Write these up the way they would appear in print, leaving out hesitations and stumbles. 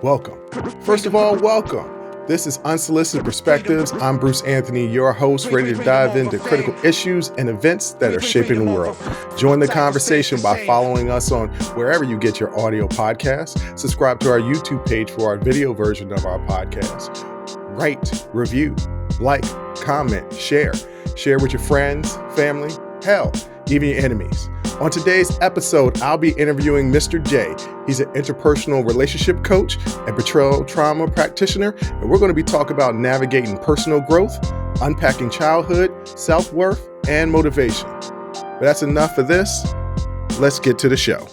Welcome. First of all, welcome. This is Unsolicited Perspectives. I'm Bruce Anthony, your host, ready to dive into critical issues and events that are shaping the world. Join the conversation by following us on wherever you get your audio podcasts. Subscribe to our YouTube page for our video version of our podcast. Write, review, like, comment, share. Share with your friends, family, hell, even your enemies. On today's episode, I'll be interviewing Mr. J. He's an interpersonal relationship coach and betrayal trauma practitioner, and we're going to be talking about navigating personal growth, unpacking childhood, self-worth, and motivation. But that's enough for this. Let's get to the show.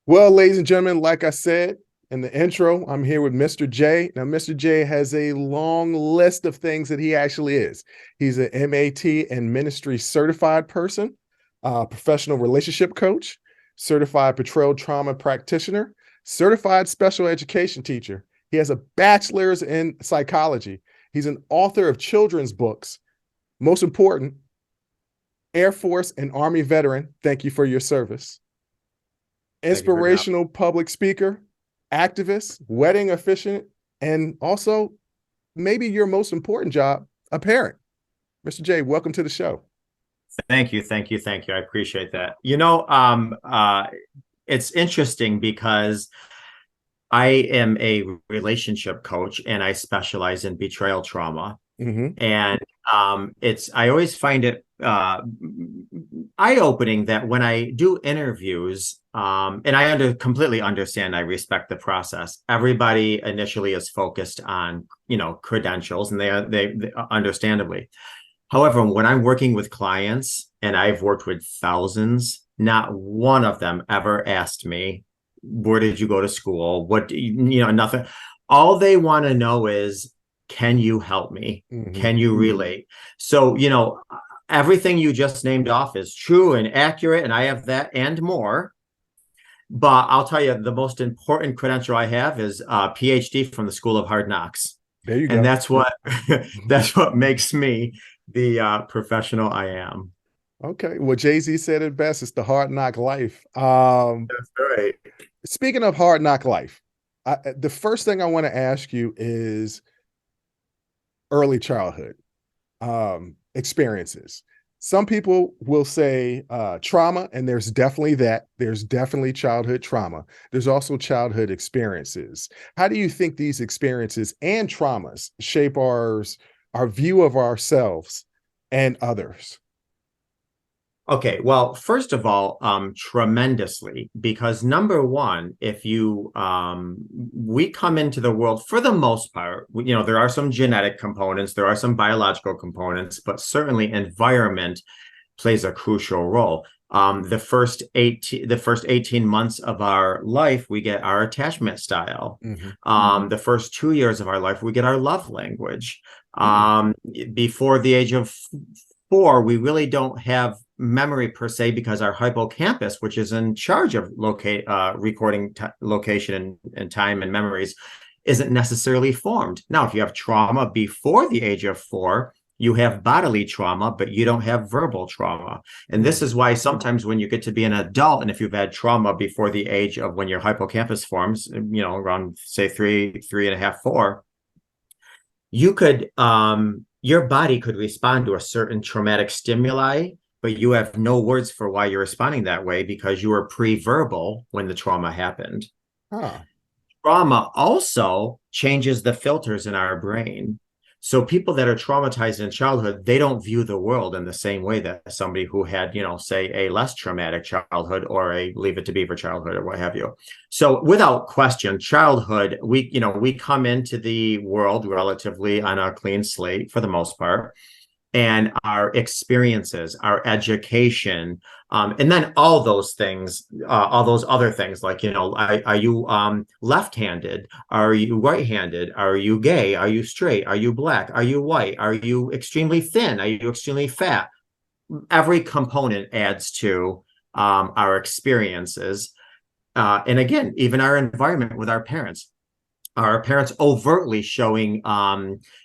Well, ladies and gentlemen, like I said in the intro, I'm here with Mr. J. Now, Mr. J has a long list of things that he actually is. He's an MAT and ministry certified person, professional relationship coach, certified betrayal trauma practitioner, certified special education teacher. He has a bachelor's in psychology. He's an author of children's books. Most important, Air Force and Army veteran. Thank you for your service. Inspirational public speaker, activist, wedding officiant, and also maybe your most important job, a parent. Mr. J, welcome to the show. Thank you. I appreciate that. It's interesting because I am a relationship coach and I specialize in betrayal trauma. Mm-hmm. And I always find it eye-opening that when I do interviews, and I completely understand, I respect the process. Everybody initially is focused on, credentials, and they understandably. However, when I'm working with clients, and I've worked with thousands, not one of them ever asked me, where did you go to school? Nothing. All they want to know is, can you help me? Mm-hmm. Can you relate? So, everything you just named off is true and accurate, and I have that and more. But I'll tell you, the most important credential I have is a PhD from the School of Hard Knocks. There you go. And that's what makes me the professional I am. Okay. Well, Jay-Z said it best. It's the hard knock life. That's right. Speaking of hard knock life, the first thing I want to ask you is early childhood experiences. Some people will say trauma, and there's definitely that. There's definitely childhood trauma. There's also childhood experiences. How do you think these experiences and traumas shape our view of ourselves and others? Okay, well, first of all, tremendously, because number one, if we come into the world, for the most part, there are some genetic components, there are some biological components, but certainly environment plays a crucial role. The first 18 months of our life, we get our attachment style. Mm-hmm. The first 2 years of our life, we get our love language. Mm-hmm. Before the age of 4, we really don't have memory per se, because our hippocampus, which is in charge of recording location and time and memories, isn't necessarily formed. Now, if you have trauma before the age of 4, you have bodily trauma, but you don't have verbal trauma. And this is why sometimes when you get to be an adult, and if you've had trauma before the age of when your hippocampus forms, around say 3.5, 4, you could your body could respond to a certain traumatic stimuli, but you have no words for why you're responding that way because you were pre-verbal when the trauma happened. Huh. Trauma also changes the filters in our brain. So people that are traumatized in childhood, they don't view the world in the same way that somebody who had, say a less traumatic childhood or a Leave It to Beaver childhood or what have you. So without question, childhood, we come into the world relatively on a clean slate for the most part. And our experiences, our education, and then all those things, all those other things, like, are you left-handed? Are you right-handed? Are you gay? Are you straight? Are you black? Are you white? Are you extremely thin? Are you extremely fat? Every component adds to our experiences. And again, even our environment with our parents overtly showing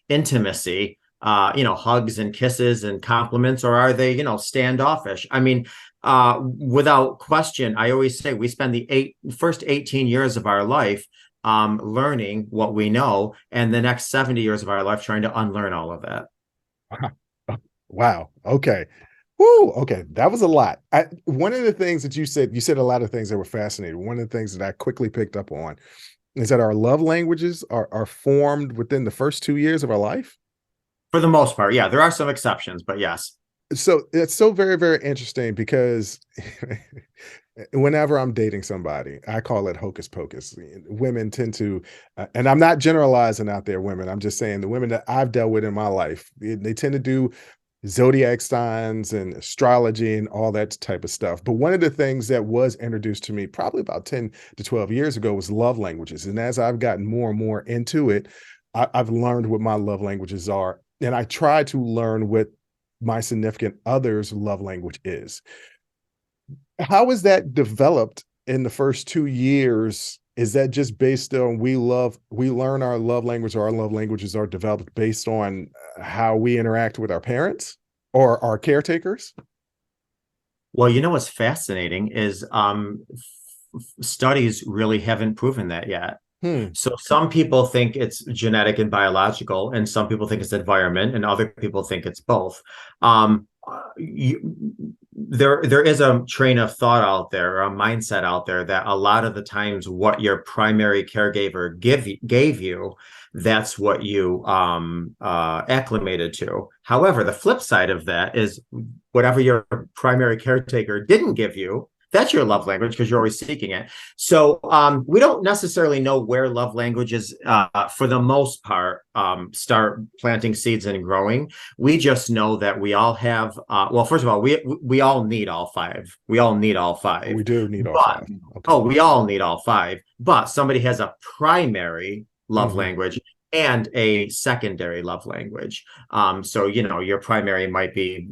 intimacy hugs and kisses and compliments, or are they, standoffish? I mean, without question, I always say we spend the first 18 years of our life learning what we know, and the next 70 years of our life trying to unlearn all of that. Wow. Okay. Woo. Okay. That was a lot. One of the things that you said a lot of things that were fascinating. One of the things that I quickly picked up on is that our love languages are formed within the first 2 years of our life. For the most part, yeah, there are some exceptions, but yes. So it's so very, very interesting because whenever I'm dating somebody, I call it hocus pocus. Women tend to, and I'm not generalizing out there, women. I'm just saying the women that I've dealt with in my life, they tend to do zodiac signs and astrology and all that type of stuff. But one of the things that was introduced to me probably about 10 to 12 years ago was love languages. And as I've gotten more and more into it, I've learned what my love languages are. And I try to learn what my significant other's love language is. How is that developed in the first 2 years? Is that just based on we learn our love language, or our love languages are developed based on how we interact with our parents or our caretakers? Well, what's fascinating is studies really haven't proven that yet. Hmm. So some people think it's genetic and biological, and some people think it's environment, and other people think it's both. There is a train of thought out there, or a mindset out there, that a lot of the times what your primary caregiver gave you, that's what you acclimated to. However, the flip side of that is whatever your primary caretaker didn't give you, that's your love language, because you're always seeking it. So we don't necessarily know where love languages, for the most part, start planting seeds and growing. We just know that we all have, well, first of all, we all need all five. We all need all five. We do need all But, five. Okay. we all need all five. But somebody has a primary love language and a secondary love language. So, your primary might be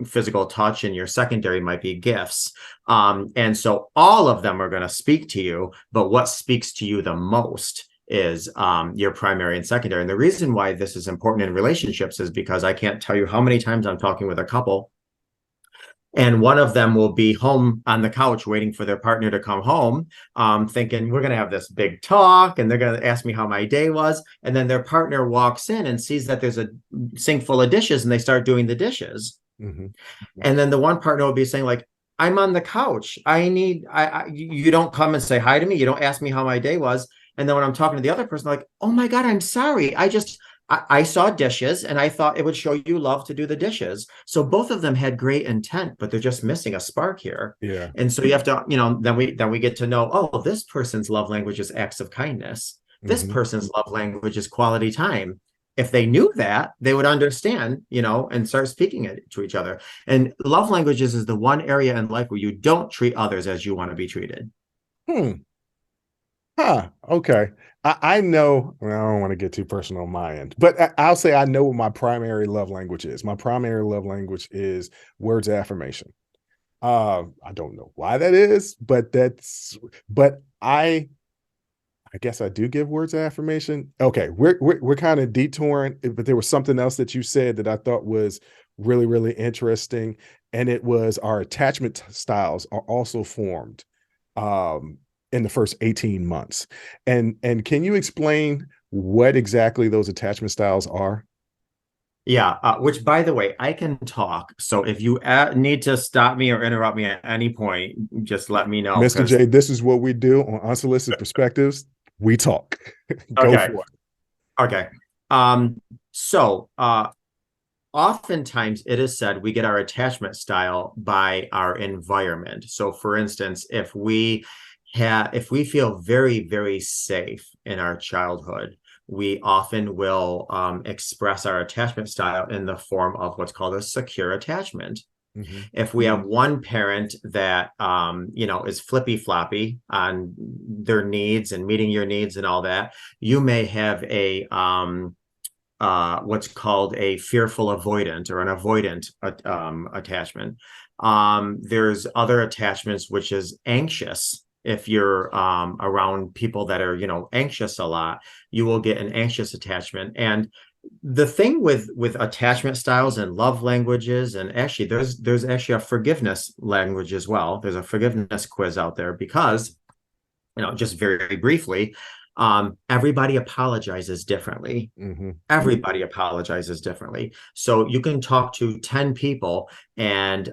physical touch, and your secondary might be gifts. And so all of them are going to speak to you, but what speaks to you the most is your primary and secondary. And the reason why this is important in relationships is because I can't tell you how many times I'm talking with a couple, and one of them will be home on the couch waiting for their partner to come home, thinking we're going to have this big talk, and they're going to ask me how my day was. And then their partner walks in and sees that there's a sink full of dishes, and they start doing the dishes. And then the one partner will be saying, like, I'm on the couch. You don't come and say hi to me. You don't ask me how my day was. And then when I'm talking to the other person, like, oh my God, I'm sorry. I saw dishes, and I thought it would show you love to do the dishes. So both of them had great intent, but they're just missing a spark here. Yeah. And so you have to, then we get to know, oh, this person's love language is acts of kindness. This person's love language is quality time. If they knew that, they would understand, and start speaking it to each other. And love languages is the one area in life where you don't treat others as you want to be treated. Okay. I know, I don't want to get too personal on my end, but I'll say I know what my primary love language is. My primary love language is words of affirmation. I don't know why that is, but I guess I do give words of affirmation. Okay, we're kind of detouring, but there was something else that you said that I thought was really, really interesting, and it was our attachment styles are also formed in the first 18 months. And can you explain what exactly those attachment styles are? Yeah, which, by the way, I can talk. So if you need to stop me or interrupt me at any point, just let me know. Mr. J, this is what we do on Unsolicited Perspectives. We talk. Go Okay. for it. Okay. So oftentimes it is said we get our attachment style by our environment. So for instance, if we feel very, very safe in our childhood, we often will express our attachment style in the form of what's called a secure attachment. If we have one parent that is flippy floppy on their needs and meeting your needs and all that, you may have a what's called a fearful avoidant, or an avoidant attachment. There's other attachments, which is anxious. If you're around people that are anxious a lot, you will get an anxious attachment. And The thing with attachment styles and love languages, and actually there's actually a forgiveness language as well. There's a forgiveness quiz out there because, just very briefly, everybody apologizes differently. Mm-hmm. Everybody apologizes differently. So you can talk to 10 people and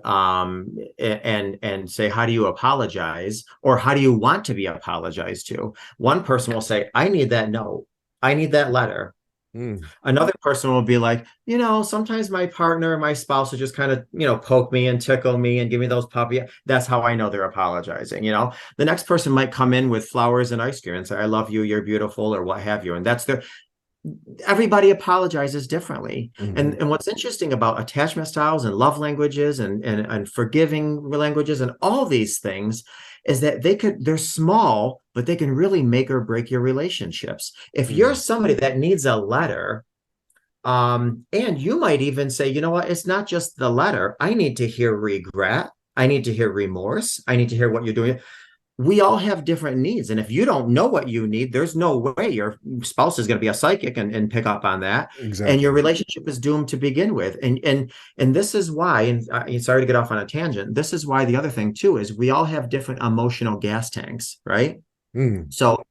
say, how do you apologize? Or how do you want to be apologized to? One person will say, I need that note. I need that letter. Mm. Another person will be like, sometimes my partner, my spouse will just kind of, poke me and tickle me and give me those puppy. That's how I know they're apologizing. The next person might come in with flowers and ice cream and say, I love you, you're beautiful, or what have you. And everybody apologizes differently. Mm-hmm. And what's interesting about attachment styles and love languages and forgiving languages and all these things is that they're small, but they can really make or break your relationships. If you're Mm. somebody that needs a letter, and you might even say, you know what, it's not just the letter. I need to hear regret. I need to hear remorse. I need to hear what you're doing. We all have different needs. And if you don't know what you need, there's no way your spouse is going to be a psychic and pick up on that. And your Exactly. relationship is doomed to begin with. And this is why, and sorry to get off on a tangent. This is why the other thing too is we all have different emotional gas tanks, right? Mm. So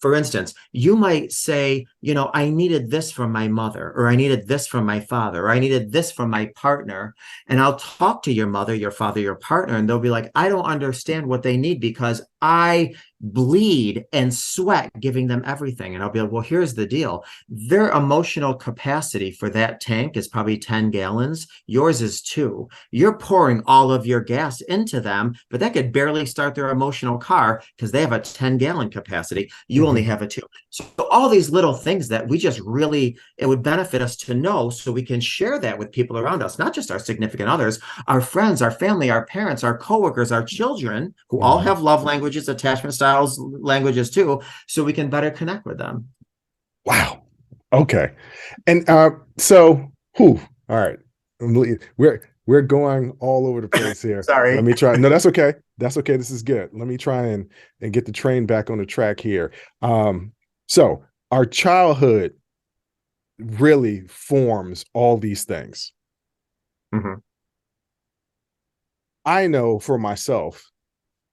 for instance, you might say, I needed this from my mother, or I needed this from my father, or I needed this from my partner. And I'll talk to your mother, your father, your partner, and they'll be like, I don't understand what they need because I bleed and sweat giving them everything. And I'll be like, well, here's the deal. Their emotional capacity for that tank is probably 10 gallons. Yours is 2. You're pouring all of your gas into them, but that could barely start their emotional car because they have a 10-gallon capacity. You only Mm-hmm. have a 2. So all these little things that we just really, it would benefit us to know so we can share that with people around us, not just our significant others, our friends, our family, our parents, our coworkers, our children, who all Mm-hmm. have love languages, attachment styles, languages too, so we can better connect with them. Wow. Okay. And so, all right. We're going all over the place here. Let Sorry. me try. No, that's okay. That's okay. This is good. Let me try and get the train back on the track here. So our childhood really forms all these things. Mm-hmm. I know for myself,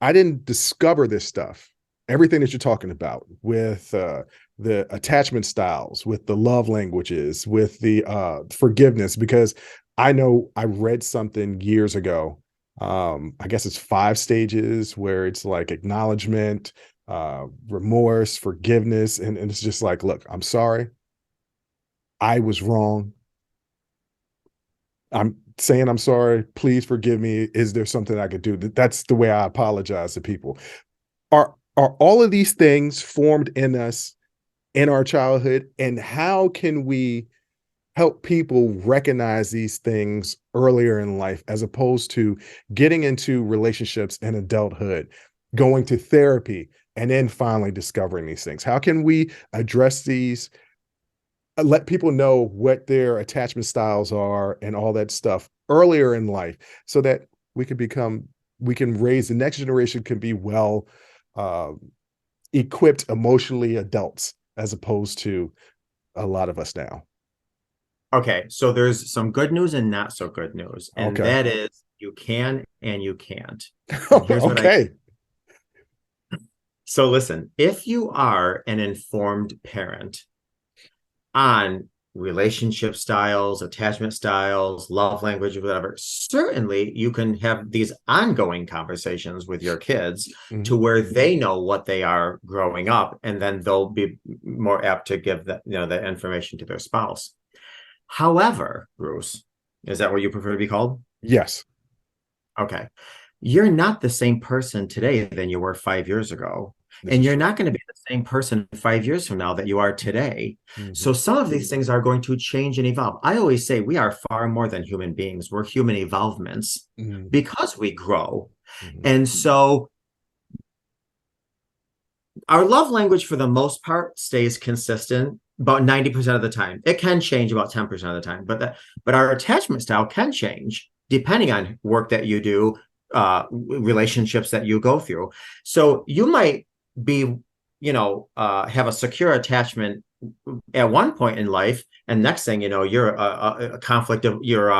I didn't discover this stuff. Everything that you're talking about with the attachment styles, with the love languages, with the forgiveness, because I know I read something years ago. I guess it's 5 stages where it's like acknowledgement, remorse, forgiveness, and it's just like, look, I'm sorry, I was wrong. I'm saying I'm sorry. Please forgive me. Is there something I could do? That's the way I apologize to people. Are all of these things formed in us in our childhood, and how can we help people recognize these things earlier in life as opposed to getting into relationships in adulthood, going to therapy, and then finally discovering these things? How can we address these, let people know what their attachment styles are and all that stuff earlier in life so that we can raise the next generation can be well uh, equipped emotionally adults as opposed to a lot of us now. Okay, so there's some good news and not so good news, and Okay. that is you can and you can't. And here's what I Okay. so listen, if you are an informed parent on relationship styles, attachment styles, love language, whatever, certainly you can have these ongoing conversations with your kids to Mhm. where they know what they are growing up, and then they'll be more apt to give that, that information to their spouse. However, Bruce, is that what you prefer to be called? Yes. Okay. You're not the same person today than you were 5 years ago. This And is you're true. not going to be the same person 5 years from now that you are today. Mhm. So some of these things are going to change and evolve. I always say we are far more than human beings. We're human evolvements Mhm. because we grow. Mhm. And so our love language, for the most part, stays consistent about 90% of the time. It can change about 10% of the time, but our attachment style can change depending on work that you do, relationships that you go through. So you might be, have a secure attachment at one point in life, and next thing you know, you're a conflict of you're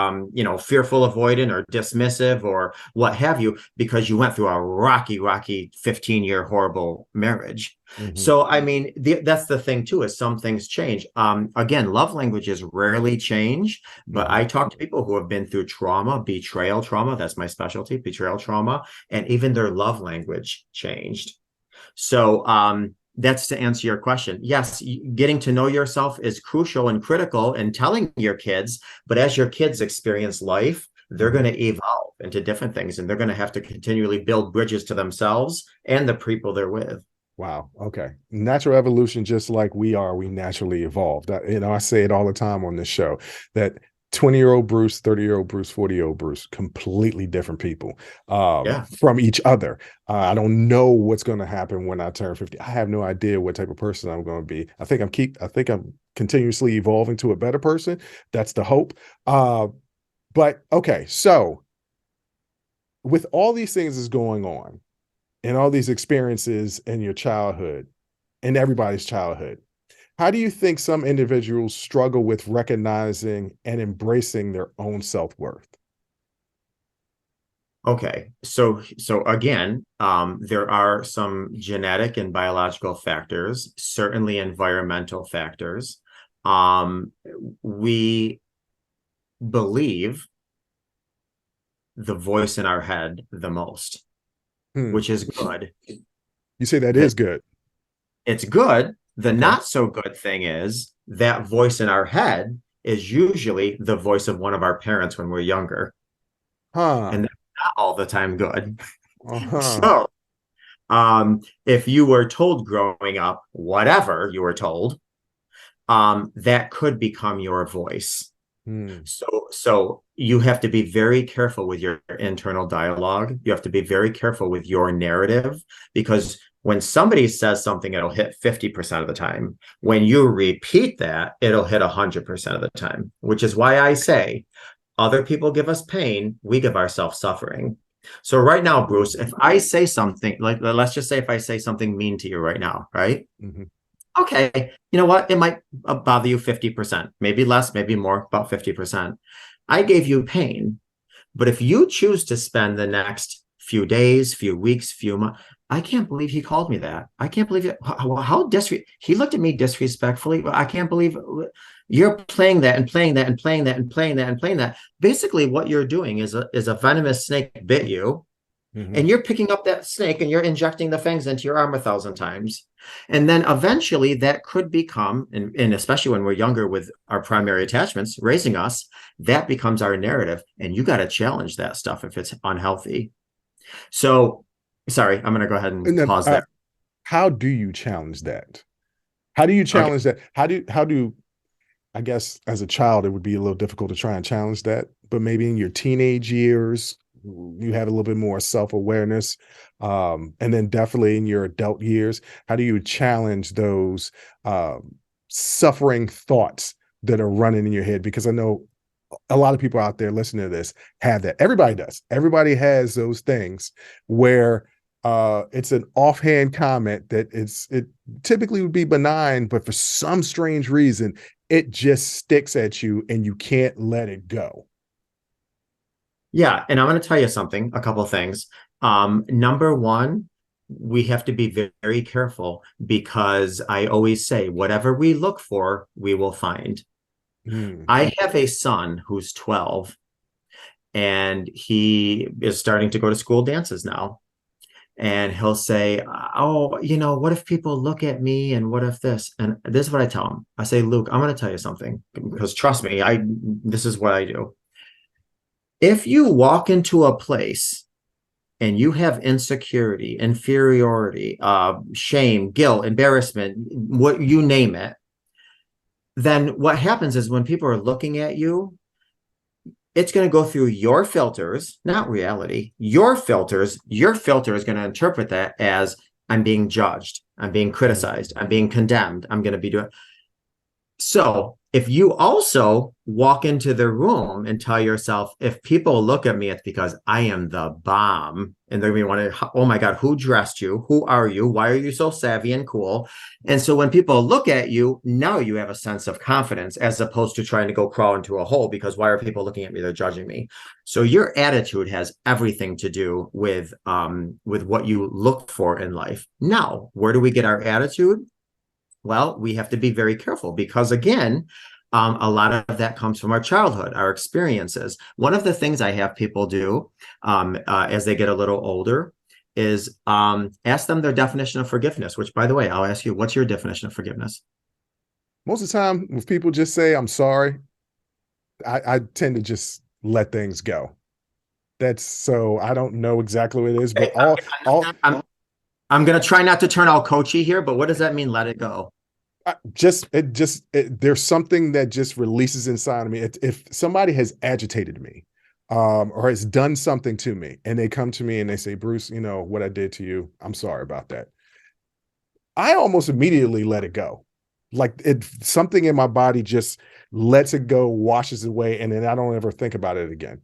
fearful, avoidant, or dismissive, or what have you, because you went through a rocky 15-year horrible marriage. Hmm. So I mean, that's the thing too, is some things change. Again, love languages rarely change, but Hmm. I talk to people who have been through trauma, betrayal trauma. That's my specialty, betrayal trauma, and even their love language changed. So that's to answer your question. Yes, getting to know yourself is crucial and critical in telling your kids, but as your kids experience life, they're Hmm. going to evolve into different things, and they're going to have to continually build bridges to themselves and the people they're with. Wow. Okay. Natural evolution, just like we are, we naturally evolved. I say it all the time on this show that 20-year-old Bruce, 30-year-old Bruce, 40-year-old Bruce, completely different people Yeah. from each other. I don't know what's going to happen when I turn 50. I have no idea what type of person I'm going to be. I think I'm continuously evolving to a better person. That's the hope. But okay, so with all these things that's going on, and all these experiences in your childhood, in everybody's childhood, how do you think some individuals struggle with recognizing and embracing their own self-worth? Okay. So again, there are some genetic and biological factors, certainly environmental factors. Um, we believe the voice in our head the most, Hmm. which is good. You say that That is good. it's good. The Okay. not so good thing is that voice in our head is usually the voice of one of our parents when we're younger, Huh. and that's not all the time good. Uh-huh. So, if you were told growing up whatever you were told, that could become your voice. Hmm. So you have to be very careful with your internal dialogue. You have to be very careful with your narrative, because when somebody says something, it'll hit 50% of the time. When you repeat that, it'll hit 100% of the time, which is why I say other people give us pain, we give ourselves suffering. So right now, Bruce, if I say something, like let's just say if I say something mean to you right now, right? Hmm. Okay, you know what? It might bother you 50%, maybe less, maybe more, about 50%. I gave you pain. But if you choose to spend the next few days, few weeks, few months, I can't believe he called me that. I can't believe it. He looked at me disrespectfully. I can't believe you're playing that and playing that and playing that and playing that and playing that. Basically, what you're doing is a venomous snake bit you, Hmm. and you're picking up that snake and you're injecting the fangs into your arm 1,000 times. And then eventually that could become, and especially when we're younger with our primary attachments raising us, that becomes our narrative. And you got to challenge that stuff if it's unhealthy. So, sorry, I'm going to go ahead and And then, pause there. how do you challenge that? How do you Okay. challenge that? How do I guess as a child, it would be a little difficult to try and challenge that, but maybe in your teenage years, you have a little bit more self-awareness. And then definitely in your adult years, how do you challenge those suffering thoughts that are running in your head? Because I know a lot of people out there listening to this have that. Everybody does. Everybody has those things where it's an offhand comment that it typically would be benign, but for some strange reason, it just sticks at you and you can't let it go. Yeah. And I'm going to tell you something, a couple of things. Number one, we have to be very careful, because I always say, whatever we look for, we will find. Mm, I have a son who's 12, and he is starting to go to school dances now. And he'll say, "Oh, what if people look at me, and what if this?" And this is what I tell him. I say, "Luke, I'm going to tell you something, because trust me, this is what I do. If you walk into a place and you have insecurity, inferiority, shame, guilt, embarrassment, what you name it, then what happens is when people are looking at you, it's going to go through your filters, not reality. Your filters, your filter is going to interpret that as I'm being judged, I'm being mm, criticized, I'm being condemned, I'm going to be doing. So if you also walk into the room and tell yourself, if people look at me, it's because I am the bomb. And they're going to want to, oh my God, who dressed you? Who are you? Why are you so savvy and cool? And so when people look at you, now you have a sense of confidence as opposed to trying to go crawl into a hole because why are people looking at me? They're judging me. So your attitude has everything to do with what you look for in life. Now, where do we get our attitude? Well, we have to be very careful because, again, a lot of that comes from our childhood, our experiences. One of the things I have people do as they get a little older is ask them their definition of forgiveness, which, by the way, I'll ask you, what's your definition of forgiveness? Most of the time, when people just say, I'm sorry, I tend to just let things go. That's so I don't know exactly what it is, but Hey, I'm going to try not to turn all coachy here, but what does that mean? Let it go. There's something that just releases inside of me. If somebody has agitated me, or has done something to me, and they come to me and they say, Bruce, you know what I did to you, I'm sorry about that. I almost immediately let it go. Like something in my body just lets it go, washes it away, and then I don't ever think about it again.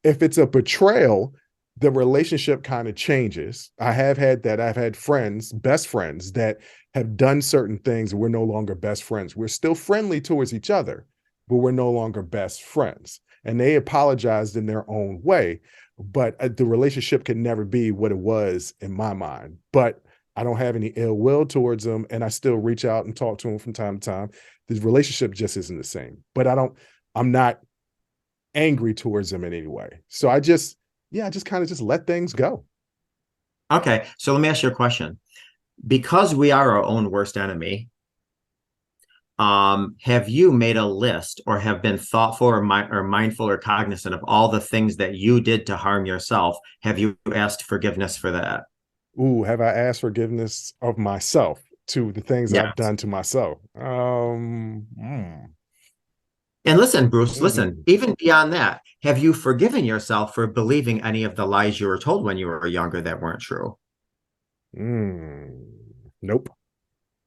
If it's a betrayal, the relationship kind of changes. I have had that. I've had friends, best friends, that have done certain things, and we're no longer best friends. We're still friendly towards each other, but we're no longer best friends. And they apologized in their own way, but the relationship can never be what it was in my mind. But I don't have any ill will towards them, and I still reach out and talk to them from time to time. The relationship just isn't the same, but I'm not angry towards them in any way. So I just kind of just let things go. Okay, so let me ask you a question. Because we are our own worst enemy, have you made a list or have been thoughtful or mindful or cognizant of all the things that you did to harm yourself? Have you asked forgiveness for that? Ooh, have I asked forgiveness of myself to the things I've Yes. done to myself? And listen, Bruce, listen, Mm, even beyond that, have you forgiven yourself for believing any of the lies you were told when you were younger that weren't true? mm. Nope.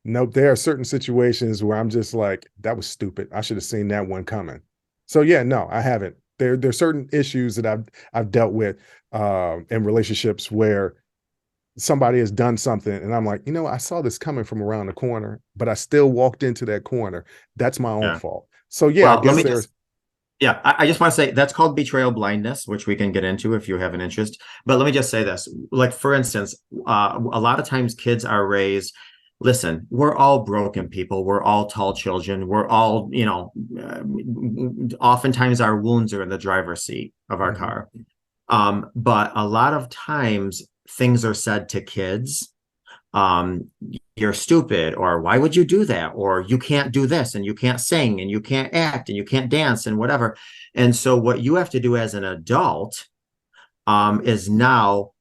Nope. There are certain situations where I'm just like, that was stupid. I should have seen that one coming. So yeah, no, I haven't. There's certain issues that I've dealt with in relationships where somebody has done something and I'm like, I saw this coming from around the corner, but I still walked into that corner. That's my own Yeah. fault. So yeah, I Well, let guess me there's just Yeah, I just want to say that's called betrayal blindness, which we can get into if you have an interest. But let me just say this. Like, for instance, a lot of times kids are raised, listen, we're all broken people. We're all tall children. We're all, oftentimes our wounds are in the driver's seat of our Mhm. car. But a lot of times things are said to kids, um, you're stupid, or why would you do that? Or you can't do this, and you can't sing, and you can't act, and you can't dance, and whatever. And so, what you have to do as an adult is now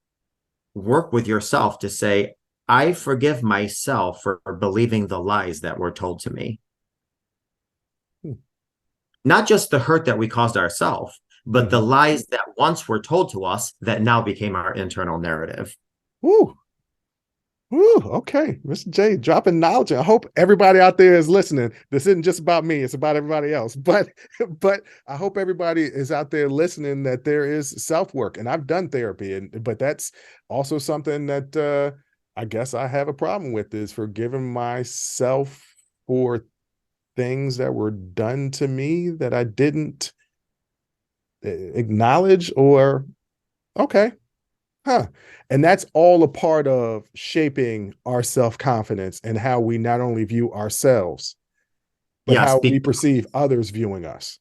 work with yourself to say, I forgive myself for believing the lies that were told to me. Hmm. Not just the hurt that we caused ourselves, but the Mhm. lies that once were told to us that now became our internal narrative. Woo. Woo, okay, Mr. J, dropping knowledge. I hope everybody out there is listening. This isn't just about me; it's about everybody else. But I hope everybody is out there listening. That there is self work, and I've done therapy, but that's also something that I guess I have a problem with is forgiving myself for things that were done to me that I didn't acknowledge or okay. Huh. And that's all a part of shaping our self-confidence and how we not only view ourselves, but Yes, how we perceive others viewing us.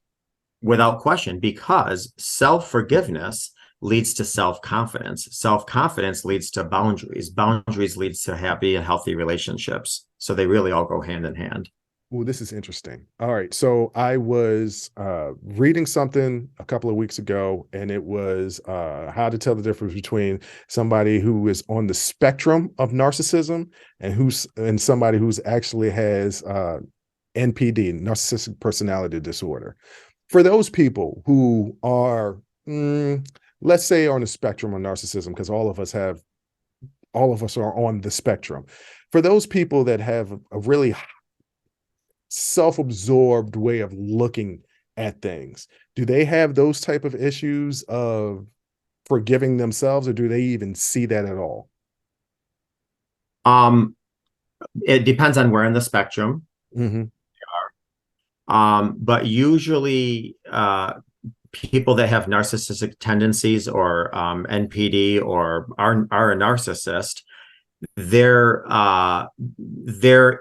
without question, because self forgiveness leads to self confidence. Self confidence leads to boundaries. Boundaries leads to happy and healthy relationships. So they really all go hand in hand. Oh, this is interesting. All right. So I was reading something a couple of weeks ago, and it was how to tell the difference between somebody who is on the spectrum of narcissism and somebody who's actually has NPD, narcissistic personality disorder. For those people who are, let's say, on the spectrum of narcissism, because all of us are on the spectrum. For those people that have a really self-absorbed way of looking at things. Do they have those type of issues of forgiving themselves, or do they even see that at all? Um, it depends on where in the spectrum. Hmm. But usually, people that have narcissistic tendencies or NPD or are a narcissist, their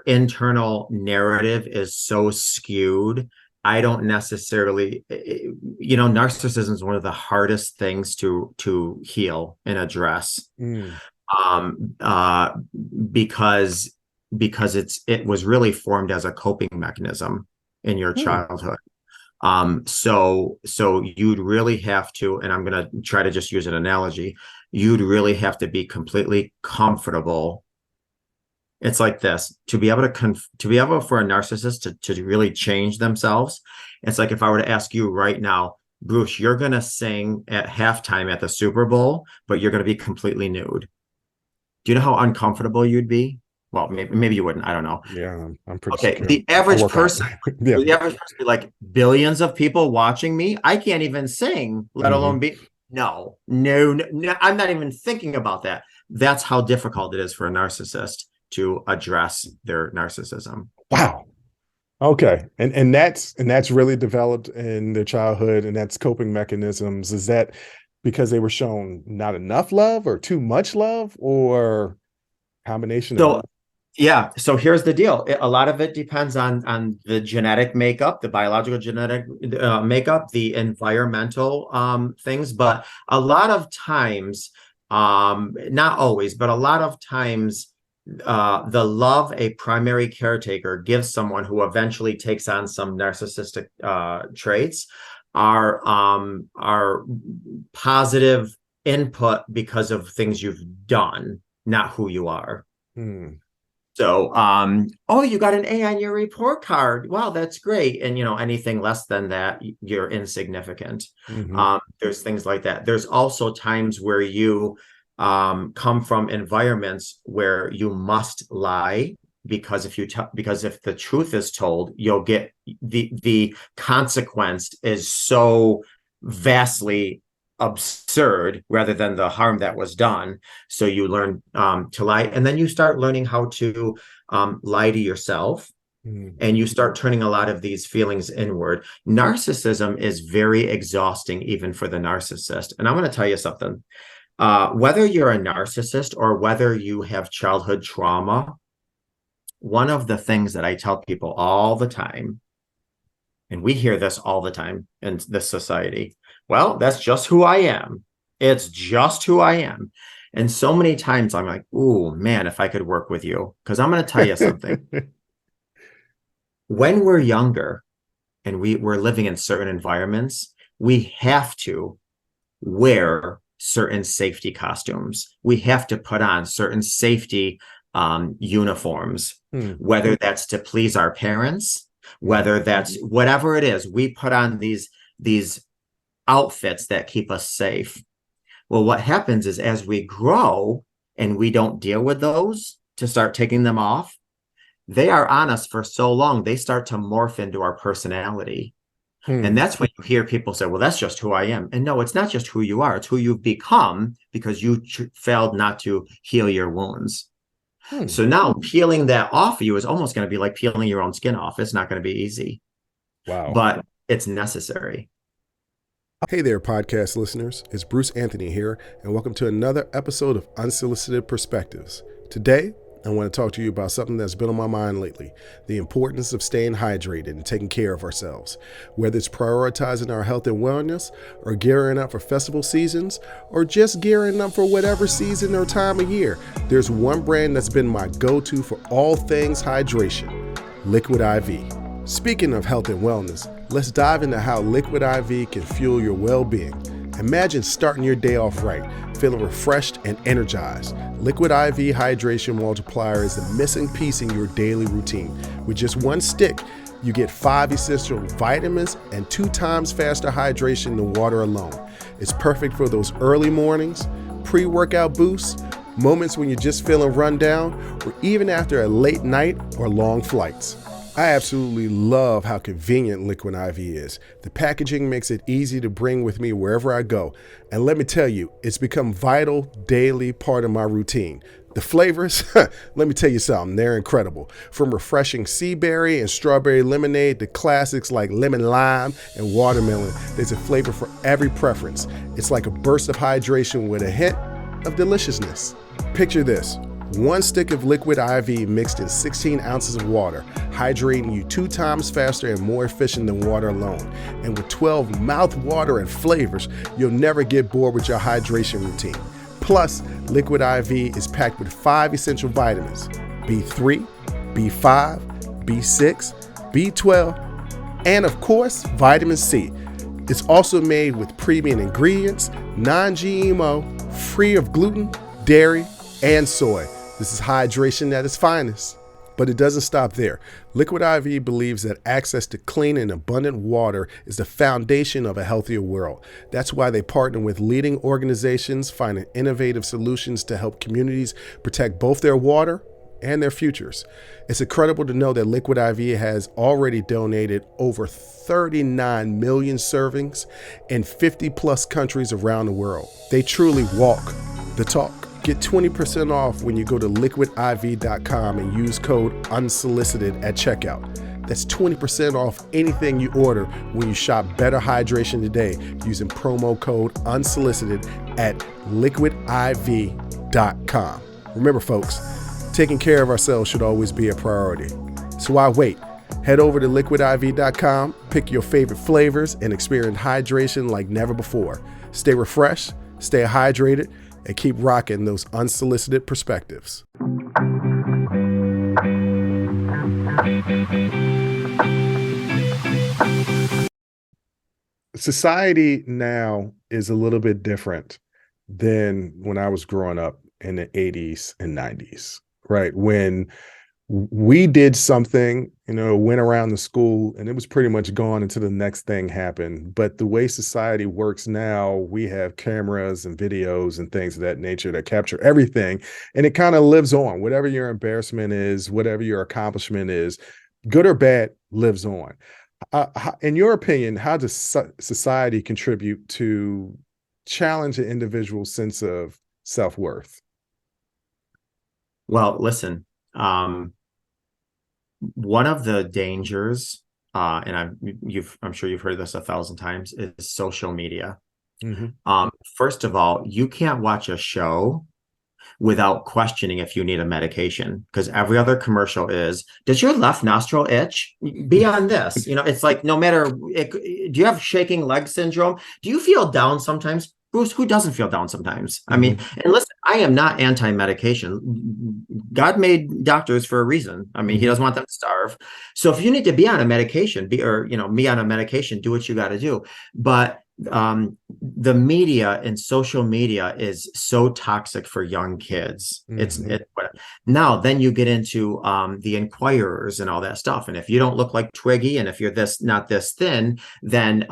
internal narrative is so skewed. I don't necessarily, narcissism is one of the hardest things to heal and address, Mm. um, uh, because it was really formed as a coping mechanism in your Hmm. childhood. So you'd really have to, and I'm going to try to just use an analogy. You'd really have to be completely comfortable. It's like this, to be able for a narcissist to really change themselves. It's like if I were to ask you right now, Bruce, you're going to sing at halftime at the Super Bowl, but you're going to be completely nude. Do you know how uncomfortable you'd be? Well, maybe you wouldn't. I don't know. Yeah, I'm pretty Okay, secure. the I average work out. person, Yeah. the average person be like billions of people watching me. I can't even sing, let alone Hmm. be. No, no, no, no, I'm not even thinking about that. That's how difficult it is for a narcissist to address their narcissism. Wow. Okay. And that's really developed in their childhood, and that's coping mechanisms. Is that because they were shown not enough love or too much love, or combination of So both? yeah, so here's the deal. A lot of it depends on the genetic makeup, the biological genetic makeup, the environmental things, but a lot of times, not always, but a lot of times, the love a primary caretaker gives someone who eventually takes on some narcissistic traits are positive input because of things you've done, not who you are. Hmm. So, oh, you got an A on your report card. Wow, that's great. And anything less than that, you're insignificant. Hmm. There's things like that. There's also times where you come from environments where you must lie because if the truth is told, you'll get the consequence is so vastly absurd rather than the harm that was done. So you learn to lie, and then you start learning how to lie to yourself, Hmm. and you start turning a lot of these feelings inward. Narcissism is very exhausting, even for the narcissist. And I'm going to tell you something. Whether you're a narcissist or whether you have childhood trauma, one of the things that I tell people all the time, and we hear this all the time in this society, well, that's just who I am. It's just who I am. And so many times I'm like, ooh, man, if I could work with you. Because I'm going to tell you something. When we're younger and we're living in certain environments, we have to wear certain safety costumes. We have to put on certain safety uniforms, Hmm. whether that's to please our parents, whether that's whatever it is. We put on these outfits that keep us safe. Well, what happens is as we grow and we don't deal with those to start taking them off, they are on us for so long, they start to morph into our personality. And Hmm. that's when you hear people say, well, that's just who I am. And no, it's not just who you are. It's who you've become because you failed not to heal your wounds. Hmm. So now peeling that off of you is almost going to be like peeling your own skin off. It's not going to be easy, Wow. but it's necessary. Hey there, podcast listeners. It's Bruce Anthony here, and welcome to another episode of Unsolicited Perspectives. Today, I want to talk to you about something that's been on my mind lately: the importance of staying hydrated and taking care of ourselves. Whether it's prioritizing our health and wellness, or gearing up for festival seasons, or just gearing up for whatever season or time of year, there's one brand that's been my go-to for all things hydration: Liquid IV. Speaking of health and wellness, let's dive into how Liquid IV can fuel your well-being. Imagine starting your day off right, feeling refreshed and energized. Liquid IV Hydration Multiplier is the missing piece in your daily routine. With just one stick, you get 5 essential vitamins and 2 times faster hydration than water alone. It's perfect for those early mornings, pre-workout boosts, moments when you're just feeling run down, or even after a late night or long flights. I absolutely love how convenient Liquid IV is. The packaging makes it easy to bring with me wherever I go. And let me tell you, it's become vital daily part of my routine. The flavors, let me tell you something, they're incredible. From refreshing sea berry and strawberry lemonade to classics like lemon lime and watermelon, there's a flavor for every preference. It's like a burst of hydration with a hint of deliciousness. Picture this. One stick of Liquid IV mixed in 16 ounces of water, hydrating you 2 times faster and more efficient than water alone. And with 12 mouth-watering flavors, you'll never get bored with your hydration routine. Plus, Liquid IV is packed with 5 essential vitamins: B3, B5, B6, B12, and of course, vitamin C. It's also made with premium ingredients, non-GMO, free of gluten, dairy, and soy. This is hydration at its finest. But it doesn't stop there. Liquid IV believes that access to clean and abundant water is the foundation of a healthier world. That's why they partner with leading organizations, finding innovative solutions to help communities protect both their water and their futures. It's incredible to know that Liquid IV has already donated over 39 million servings in 50 plus countries around the world. They truly walk the talk. Get 20% off when you go to liquidiv.com and use code UNSOLICITED at checkout. That's 20% off anything you order when you shop Better Hydration today using promo code UNSOLICITED at liquidiv.com. Remember, folks, taking care of ourselves should always be a priority. So why wait? Head over to liquidiv.com, pick your favorite flavors, and experience hydration like never before. Stay refreshed, stay hydrated, and keep rocking those unsolicited perspectives. Society now is a little bit different than when I was growing up in the 80s and 90s, right? When we did something, went around the school and it was pretty much gone until the next thing happened. But the way society works now, we have cameras and videos and things of that nature that capture everything. And it kind of lives on. Whatever your embarrassment is, whatever your accomplishment is, good or bad, lives on. In your opinion, how does society contribute to challenge an individual's sense of self-worth? Well, listen, one of the dangers, and I'm sure you've heard this 1,000 times, is social media. Mm-hmm. First of all, you can't watch a show without questioning if you need a medication, because every other commercial is, does your left nostril itch? Be on this. It's like, no matter, do you have shaking leg syndrome? Do you feel down sometimes? Bruce, who doesn't feel down sometimes? Mm-hmm. I mean, and listen, I am not anti-medication. God made doctors for a reason. I mean, He doesn't want them to starve. So if you need to be on a medication, me on a medication, do what you got to do. But the media and social media is so toxic for young kids. Now then you get into the Inquirers and all that stuff, and if you don't look like Twiggy, and if you're not this thin, then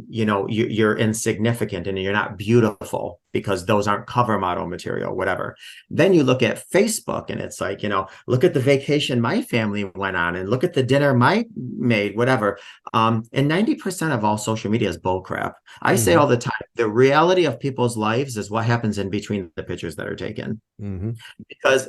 you're insignificant and you're not beautiful, because those aren't cover model material, whatever. Then you look at Facebook and it's like, look at the vacation my family went on, and look at the dinner my made, whatever. And 90% of all social media is bullcrap. I say all the time, the reality of people's lives is what happens in between the pictures that are taken. Because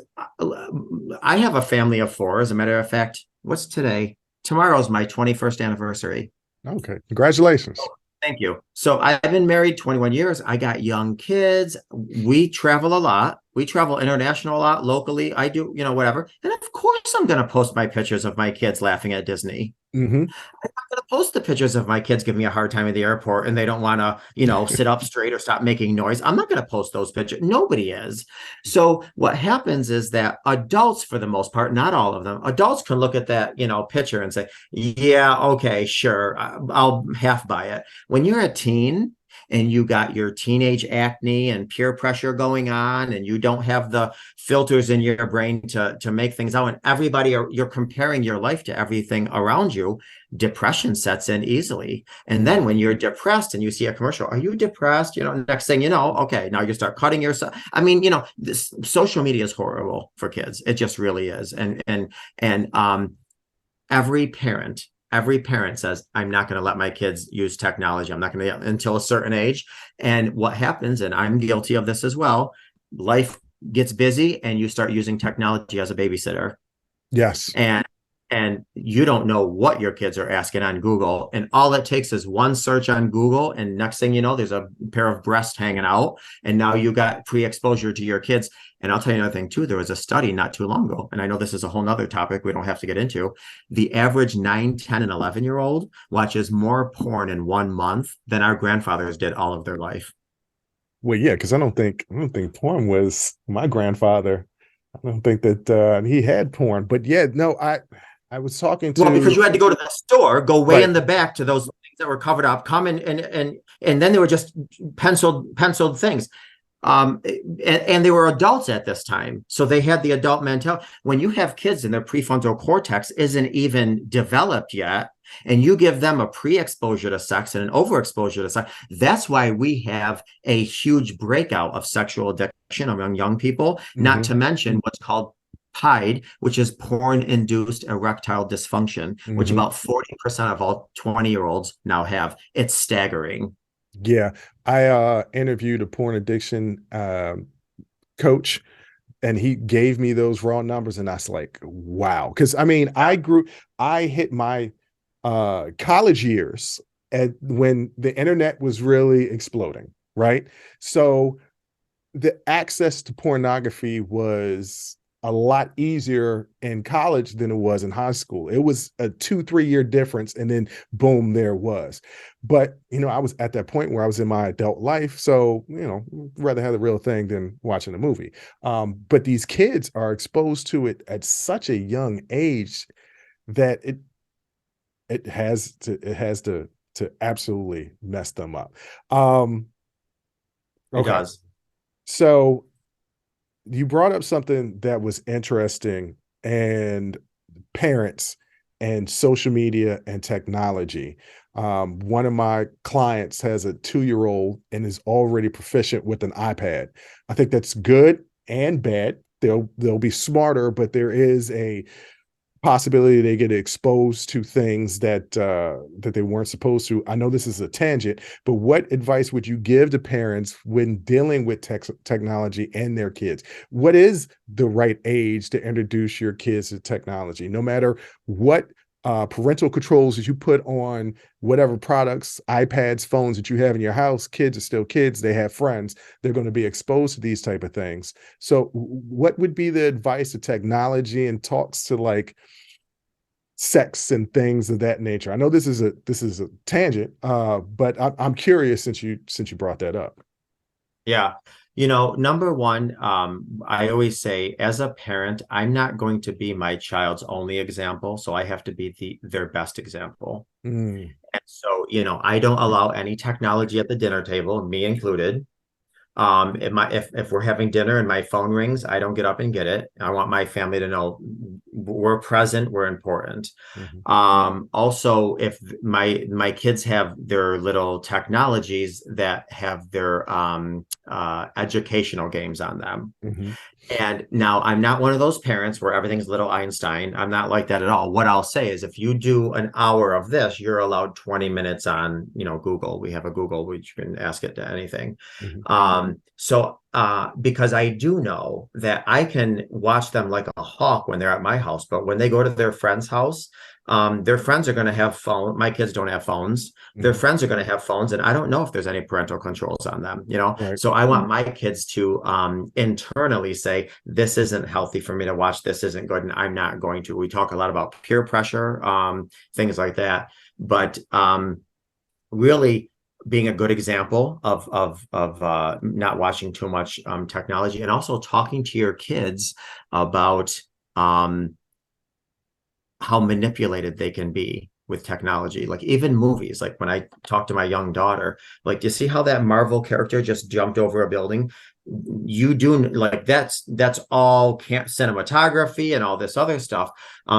I have a family of 4. As a matter of fact, what's today? Tomorrow's my 21st anniversary. Okay. Congratulations. Thank you. So I've been married 21 years. I got young kids. We travel a lot. We travel international a lot, locally. I do, whatever. And of course, I'm going to post my pictures of my kids laughing at Disney. I'm not going to post the pictures of my kids giving me a hard time at the airport and they don't want to, sit up straight or stop making noise. I'm not going to post those pictures. Nobody is. So what happens is that adults, for the most part, not all of them, adults can look at that, picture and say, yeah, okay, sure, I'll half buy it. When you're a teen and you got your teenage acne and peer pressure going on, and you don't have the filters in your brain to make things out, and you're comparing your life to everything around you, depression sets in easily. And then when you're depressed and you see a commercial, are you depressed? Next thing you know, okay, now you start cutting yourself. I mean, this social media is horrible for kids. It just really is. And every parent says, I'm not going to let my kids use technology. I'm not going to until a certain age. And what happens, and I'm guilty of this as well, life gets busy and you start using technology as a babysitter. Yes. And you don't know what your kids are asking on Google. And all it takes is one search on Google. And next thing you know, there's a pair of breasts hanging out. And now you got pre-exposure to your kids. And I'll tell you another thing too. There was a study not too long ago. And I know this is a whole nother topic we don't have to get into. The average 9, 10, and 11-year-old watches more porn in 1 month than our grandfathers did all of their life. Well, yeah, because I don't think porn was my grandfather. I don't think that he had porn. But yeah, no, I was talking Well, because to you had to go to the store, go way right. in the back to those things that were covered up, come in and then they were just penciled things. And they were adults at this time. So they had the adult mentality. When you have kids and their prefrontal cortex isn't even developed yet, and you give them a pre-exposure to sex and an overexposure to sex, that's why we have a huge breakout of sexual addiction among young people, not Mm-hmm, to mention what's called PIDE, which is porn-induced erectile dysfunction, which mm-hmm. about 40% of all 20-year-olds now have. It's staggering. Yeah, I interviewed a porn addiction coach, and he gave me those raw numbers, and I was like, wow. Because I mean, I hit my college years at when the internet was really exploding, right? So the access to pornography was a lot easier in college than it was in high school. It was a 2, 3 year difference, and then boom, there was. But I was at that point where I was in my adult life, so rather have the real thing than watching a movie. But these kids are exposed to it at such a young age that it has to absolutely mess them up. It Okay, does. so you brought up something that was interesting, and parents and social media and technology. One of my clients has a 2-year-old and is already proficient with an iPad. I think that's good and bad. They'll be smarter, but there is a possibility they get exposed to things that they weren't supposed to. I know this is a tangent, but what advice would you give to parents when dealing with technology and their kids? What is the right age to introduce your kids to technology, no matter what parental controls that you put on whatever products, iPads, phones that you have in your house? Kids are still kids. They have friends. They're going to be exposed to these type of things. So what would be the advice to technology and talks to like sex and things of that nature? I know this is a tangent, but I'm curious since you brought that up. Yeah. Number one, I always say as a parent, I'm not going to be my child's only example. So I have to be their best example. Mm, And so, I don't allow any technology at the dinner table, me included. If we're having dinner and my phone rings, I don't get up and get it. I want my family to know we're present, we're important. mhm, Also, if my kids have their little technologies that have their educational games on them. mhm. And now I'm not one of those parents where everything's little Einstein. I'm not like that at all. What I'll say is if you do an hour of this, you're allowed 20 minutes on, Google. We have a Google, which you can ask it to anything. Mhm. Because I do know that I can watch them like a hawk when they're at my house, but when they go to their friend's house, their friends are going to have phone. My kids don't have phones. Their Mhm. friends are going to have phones, and I don't know if there's any parental controls on them. Right. So I want my kids to internally say, this isn't healthy for me to watch. This isn't good, and I'm not going to. We talk a lot about peer pressure, things like that, but really being a good example of not watching too much technology, and also talking to your kids about how manipulated they can be with technology. Like even movies, like when I talk to my young daughter, like, do you see how that Marvel character just jumped over a building? You do, like, that's all camp cinematography and all this other stuff.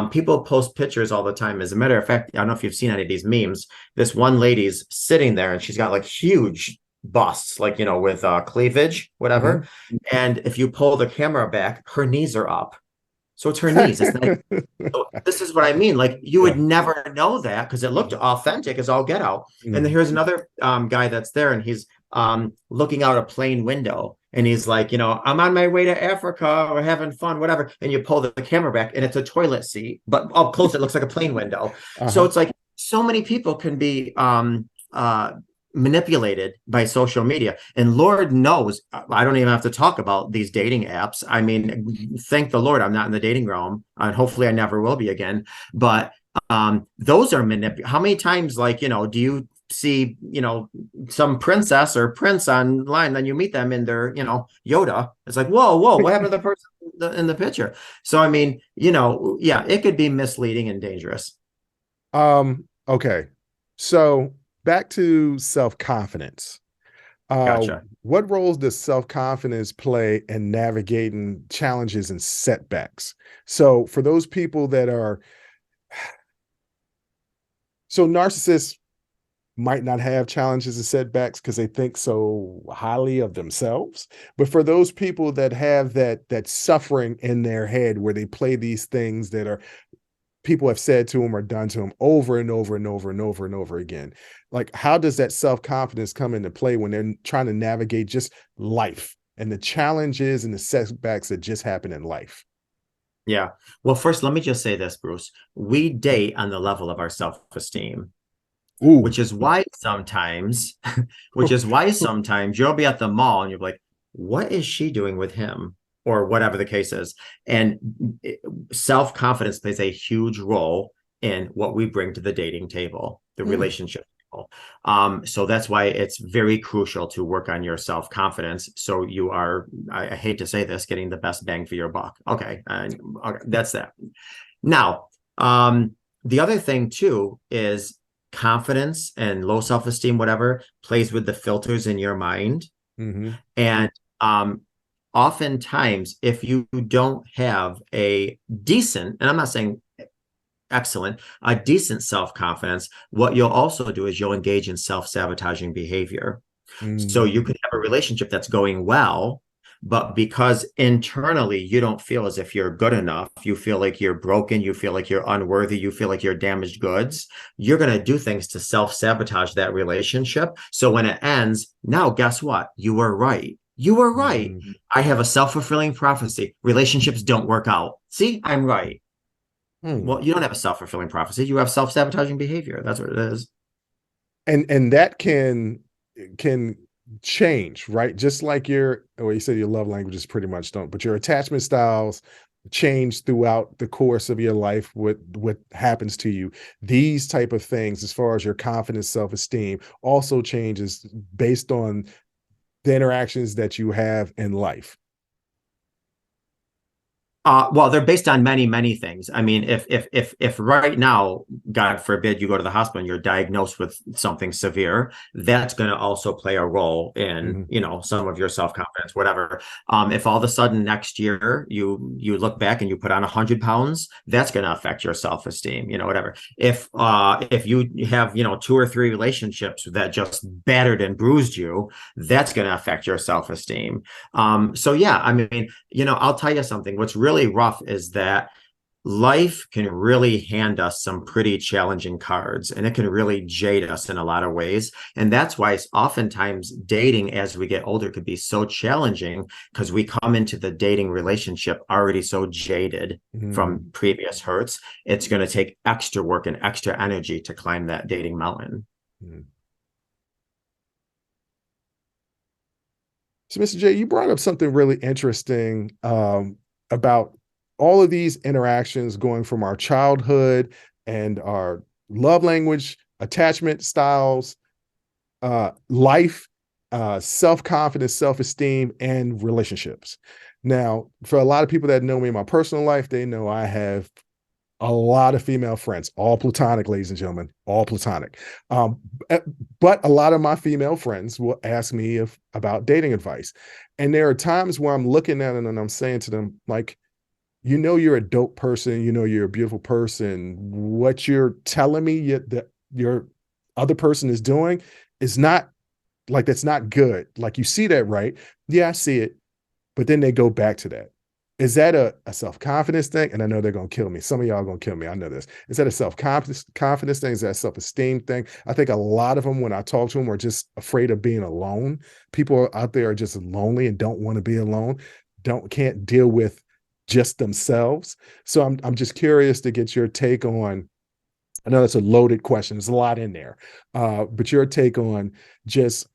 People post pictures all the time. As a matter of fact, I don't know if you've seen any of these memes. This one lady's sitting there and she's got like huge busts, like, with cleavage, whatever. Mhm. And if you pull the camera back, her knees are up. So it's her knees. It's not this is what I mean. Like you would never know that because it looked authentic as all get out. And then here's another guy that's there, and he's looking out a plane window, and he's like, I'm on my way to Africa or having fun, whatever. And you pull the camera back, and it's a toilet seat, but up close it looks like a plane window. So it's like so many people can be manipulated by social media, and Lord knows I don't even have to talk about these dating apps. I mean, thank the Lord I'm not in the dating realm, and hopefully I never will be again. But those are how many times, like, do you see some princess or prince online, then you meet them in their Yoda? It's like, whoa, what happened to the person in the picture? So I mean, yeah, it could be misleading and dangerous. Okay, so back to self-confidence. Gotcha. What roles does self-confidence play in navigating challenges and setbacks? So for those people that are, so narcissists might not have challenges and setbacks because they think so highly of themselves. But for those people that have that suffering in their head where they play these things that are people have said to them or done to them over and over and over and over and over again. Like, how does that self-confidence come into play when they're trying to navigate just life and the challenges and the setbacks that just happen in life? Yeah. Well, first, let me just say this, Bruce. We date on the level of our self-esteem, Ooh. which is why sometimes, you'll be at the mall and you'll be like, what is she doing with him? Or whatever the case is. And self-confidence plays a huge role in what we bring to the dating table, the relationship table. So that's why it's very crucial to work on your self-confidence. So you are, I hate to say this, getting the best bang for your buck. Okay. Okay, that's that. Now, the other thing too is confidence and low self-esteem, whatever, plays with the filters in your mind. And oftentimes, if you don't have a decent, and I'm not saying excellent, a decent self-confidence, what you'll also do is you'll engage in self-sabotaging behavior. So you could have a relationship that's going well, but because internally you don't feel as if you're good enough, you feel like you're broken, you feel like you're unworthy, you feel like you're damaged goods, you're going to do things to self-sabotage that relationship. So when it ends, now guess what? You were right. You were right. I have a self-fulfilling prophecy. Relationships don't work out. See, I'm right. Well, you don't have a self-fulfilling prophecy. You have self-sabotaging behavior. That's what it is. And that can change, right? Just like you said your love languages pretty much don't, but your attachment styles change throughout the course of your life, what happens to you. These type of things, as far as your confidence, self-esteem, also changes based on the interactions that you have in life. Well, they're based on many, many things. I mean, if right now, God forbid, you go to the hospital and you're diagnosed with something severe, that's going to also play a role in, some of your self-confidence, whatever. If all of a sudden next year you look back and you put on 100 pounds, that's going to affect your self-esteem, whatever. If you have, 2 or 3 relationships that just battered and bruised you, that's going to affect your self-esteem. So yeah, I mean, I'll tell you something. What's really rough is that life can really hand us some pretty challenging cards, and it can really jade us in a lot of ways. And that's why oftentimes dating as we get older could be so challenging, because we come into the dating relationship already so jaded from previous hurts. It's going to take extra work and extra energy to climb that dating mountain. So, Mr. J, you brought up something really interesting about all of these interactions going from our childhood and our love language, attachment styles, life, self-confidence, self-esteem, and relationships. Now, for a lot of people that know me in my personal life, they know I have a lot of female friends, all platonic, ladies and gentlemen, all platonic. But a lot of my female friends will ask me about dating advice. And there are times where I'm looking at it and I'm saying to them, like, you're a dope person, you're a beautiful person. What you're telling me that your other person is doing is not that's not good. Like, you see that, right? Yeah, I see it. But then they go back to that. Is that a self-confidence thing? And I know they're gonna kill me. Some of y'all are gonna kill me. I know this. Is that a self-confidence thing? Is that a self-esteem thing? I think a lot of them, when I talk to them, are just afraid of being alone. People out there are just lonely and don't want to be alone, can't deal with just themselves. So I'm just curious to get your take on. I know that's a loaded question. There's a lot in there, but your take on just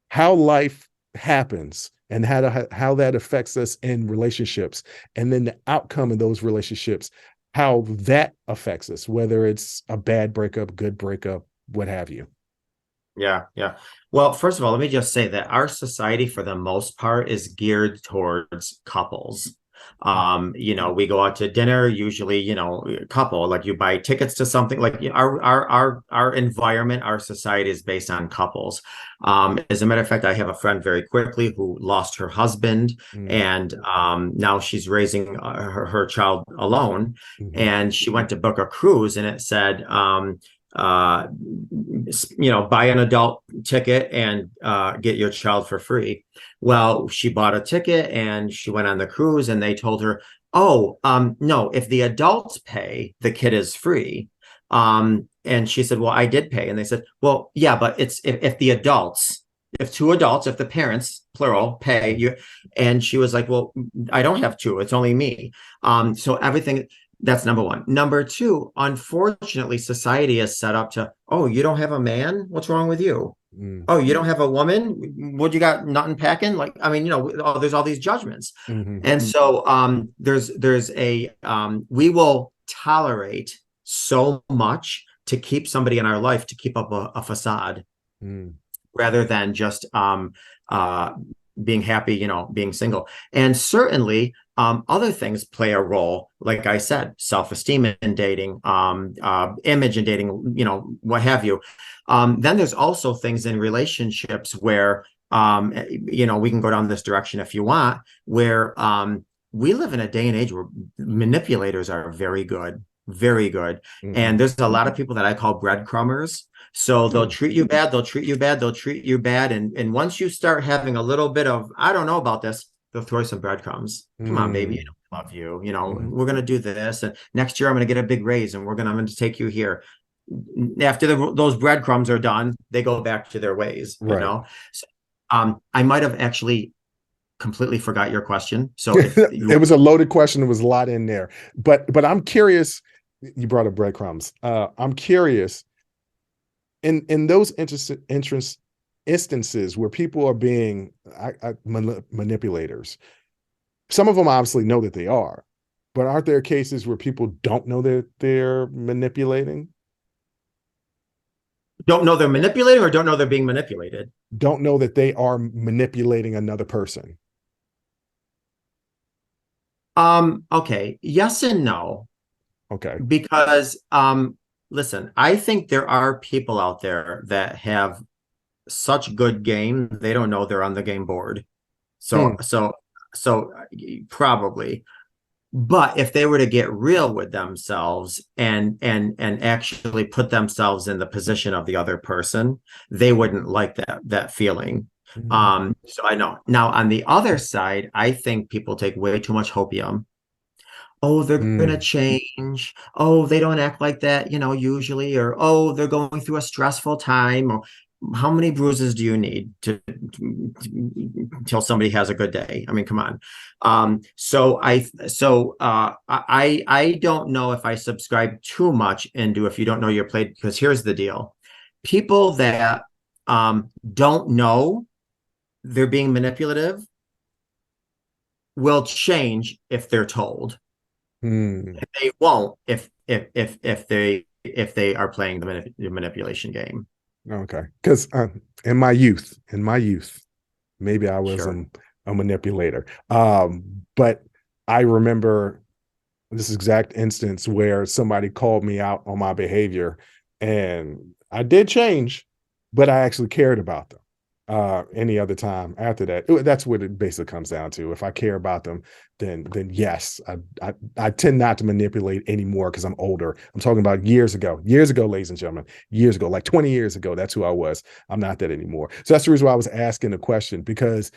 how life happens and how that affects us in relationships, and then the outcome of those relationships, how that affects us, whether it's a bad breakup, good breakup, what have you. Yeah, yeah. Well, first of all, let me just say that our society, for the most part, is geared towards couples. We go out to dinner, usually, a couple, like you buy tickets to something, like our environment, our society is based on couples. As a matter of fact, I have a friend very quickly who lost her husband, Mm, and now she's raising her child alone. mhm, And she went to book a cruise, and it said, uh, buy an adult ticket and get your child for free. Well, she bought a ticket and she went on the cruise, and they told her, oh, no, if the adults pay, the kid is free. And she said, well, I did pay. And they said, well, yeah, but it's if the adults, if two adults, if the parents, plural, pay you. And she was like, well, I don't have two, it's only me. So everything, that's number one. Number two, unfortunately, society is set up to, oh, you don't have a man? What's wrong with you? mm, Oh, you don't have a woman? What you got? Nothing packing? Like, I mean, there's all these judgments. mhm, And so there's a we will tolerate so much to keep somebody in our life, to keep up a facade, mm, rather than just uh, being happy, being single. And certainly, other things play a role. Like I said, self-esteem in dating, image in dating, what have you. Then there's also things in relationships where, we can go down this direction if you want, where we live in a day and age where manipulators are very good, very good. mhm, And there's a lot of people that I call breadcrumbers. So they'll mm, treat you bad, they'll treat you bad, they'll treat you bad. And once you start having a little bit of, I don't know about this, they'll throw you some breadcrumbs. Come on, baby, mm, love you. mhm. We're gonna do this, and next year I'm gonna get a big raise, and I'm gonna take you here. After those breadcrumbs are done, they go back to their ways. Right. So, I might have actually completely forgot your question. So if you, It was a loaded question. There was a lot in there, but I'm curious. You brought up breadcrumbs. I'm curious in those instances where people are being manipulators. Some of them obviously know that they are, but aren't there cases where people don't know that they're manipulating? don't know they're manipulating or don't know they're being manipulated. Don't know that they are manipulating another person. Okay, yes and no. Okay. Because listen, I think there are people out there that have such good game, they don't know they're on the game board. Hmm. So probably. But if they were to get real with themselves and actually put themselves in the position of the other person, they wouldn't like that feeling. Hmm. So I know. Now on the other side, I think people take way too much hopium. Oh, they're going to Hmm. change. Oh, they don't act like that, usually. Or, oh, they're going through a stressful time. Or how many bruises do you need until somebody has a good day? I mean, come on. I don't know if I subscribe too much into if you don't know your play, because here's the deal. People that don't know they're being manipulative will change if they're told. Hmm. They won't if they are playing the manipulation game. Okay. Because in my youth, maybe I was Sure. a manipulator. But I remember this exact instance where somebody called me out on my behavior, and I did change, but I actually cared about them. Any other time after that, that's what it basically comes down to. If I care about them, then yes, I tend not to manipulate anymore because I'm older. I'm talking about years ago, ladies and gentlemen, years ago, like 20 years ago. That's who I was. I'm not that anymore. So that's the reason why I was asking the question, because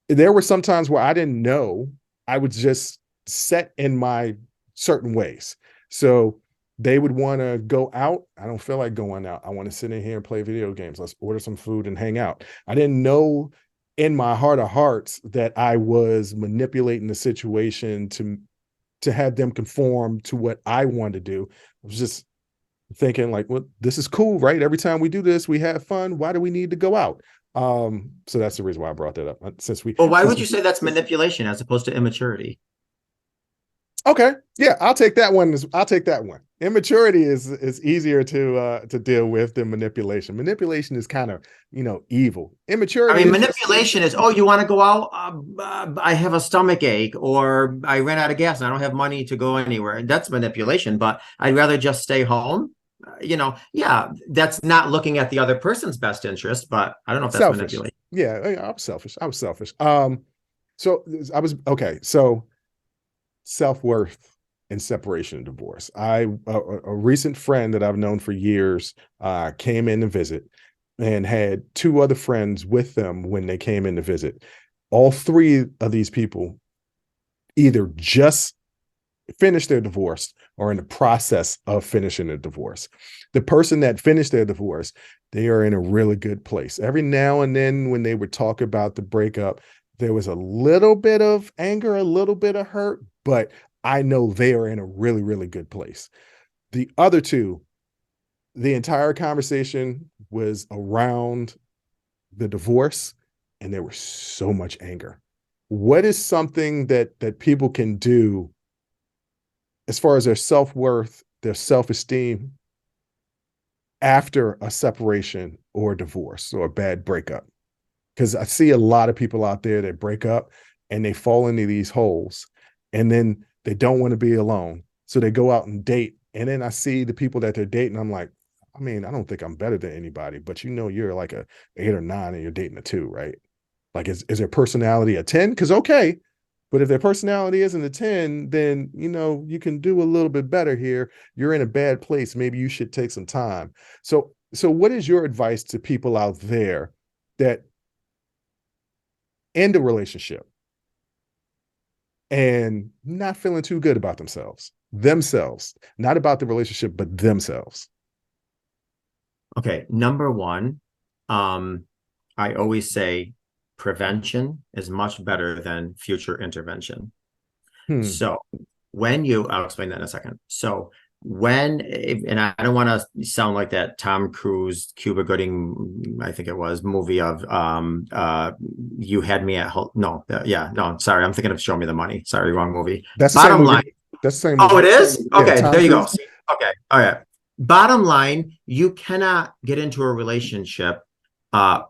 there were some times where I didn't know. I would just set in my certain ways. So they would want to go out. I don't feel like going out. I want to sit in here and play video games. Let's order some food and hang out. I didn't know in my heart of hearts that I was manipulating the situation to have them conform to what I wanted to do. I was just thinking like, well, this is cool, right? Every time we do this, we have fun. Why do we need to go out? So that's the reason why I brought that up. Well, why would you say that's manipulation as opposed to immaturity? Okay, yeah, I'll take that one. I'll take that one. Immaturity is easier to deal with than manipulation. Manipulation is kind of evil. I Immaturity mean, is manipulation is, oh, you want to go out? I have a stomach ache, or I ran out of gas and I don't have money to go anywhere. That's manipulation, but I'd rather just stay home. Yeah, that's not looking at the other person's best interest, but I don't know if that's selfish. manipulation. Yeah, I'm selfish. I was selfish. So I was okay. So self-worth and separation and divorce. A recent friend that I've known for years came in to visit and had two other friends with them when they came in to visit. All three of these people either just finished their divorce or in the process of finishing their divorce. The person that finished their divorce, they are in a really good place. Every now and then when they would talk about the breakup, there was a little bit of anger, a little bit of hurt, but I know they are in a really, really good place. The other two, the entire conversation was around the divorce, and there was so much anger. What is something that people can do as far as their self-worth, their self-esteem after a separation or a divorce or a bad breakup? Because I see a lot of people out there that break up and they fall into these holes, and then they don't want to be alone. So they go out and date. And then I see the people that they're dating. I'm like, I mean, I don't think I'm better than anybody, but you're like a 8 or 9 and you're dating a 2, right? Like, is their personality a 10? Because okay, but if their personality isn't a 10, then you can do a little bit better here. You're in a bad place. Maybe you should take some time. So what is your advice to people out there that end a relationship and not feeling too good about themselves, not about the relationship, but themselves? Okay, number one, I always say prevention is much better than future intervention. So I'll explain that in a second. So and I don't want to sound like that Tom Cruise, Cuba Gooding, I think it was, movie of You Had Me at no, sorry, I'm thinking of Show Me the Money. Sorry, wrong movie. That's the Bottom same movie. line. That's the same Oh, movie. it is? Okay, Tom there you go. Cruise. Okay, all right. Bottom line, you cannot get into a relationship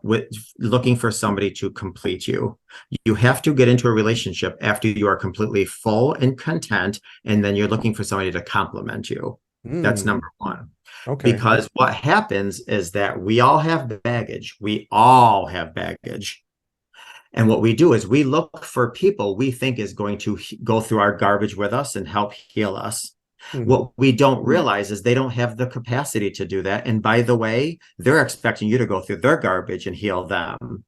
with looking for somebody to complete you. You have to get into a relationship after you are completely full and content, and then you're looking for somebody to complement you. That's number one. Okay. Because what happens is that we all have baggage. We all have baggage. And what we do is we look for people we think is going to go through our garbage with us and help heal us. What we don't realize is they don't have the capacity to do that. And by the way, they're expecting you to go through their garbage and heal them.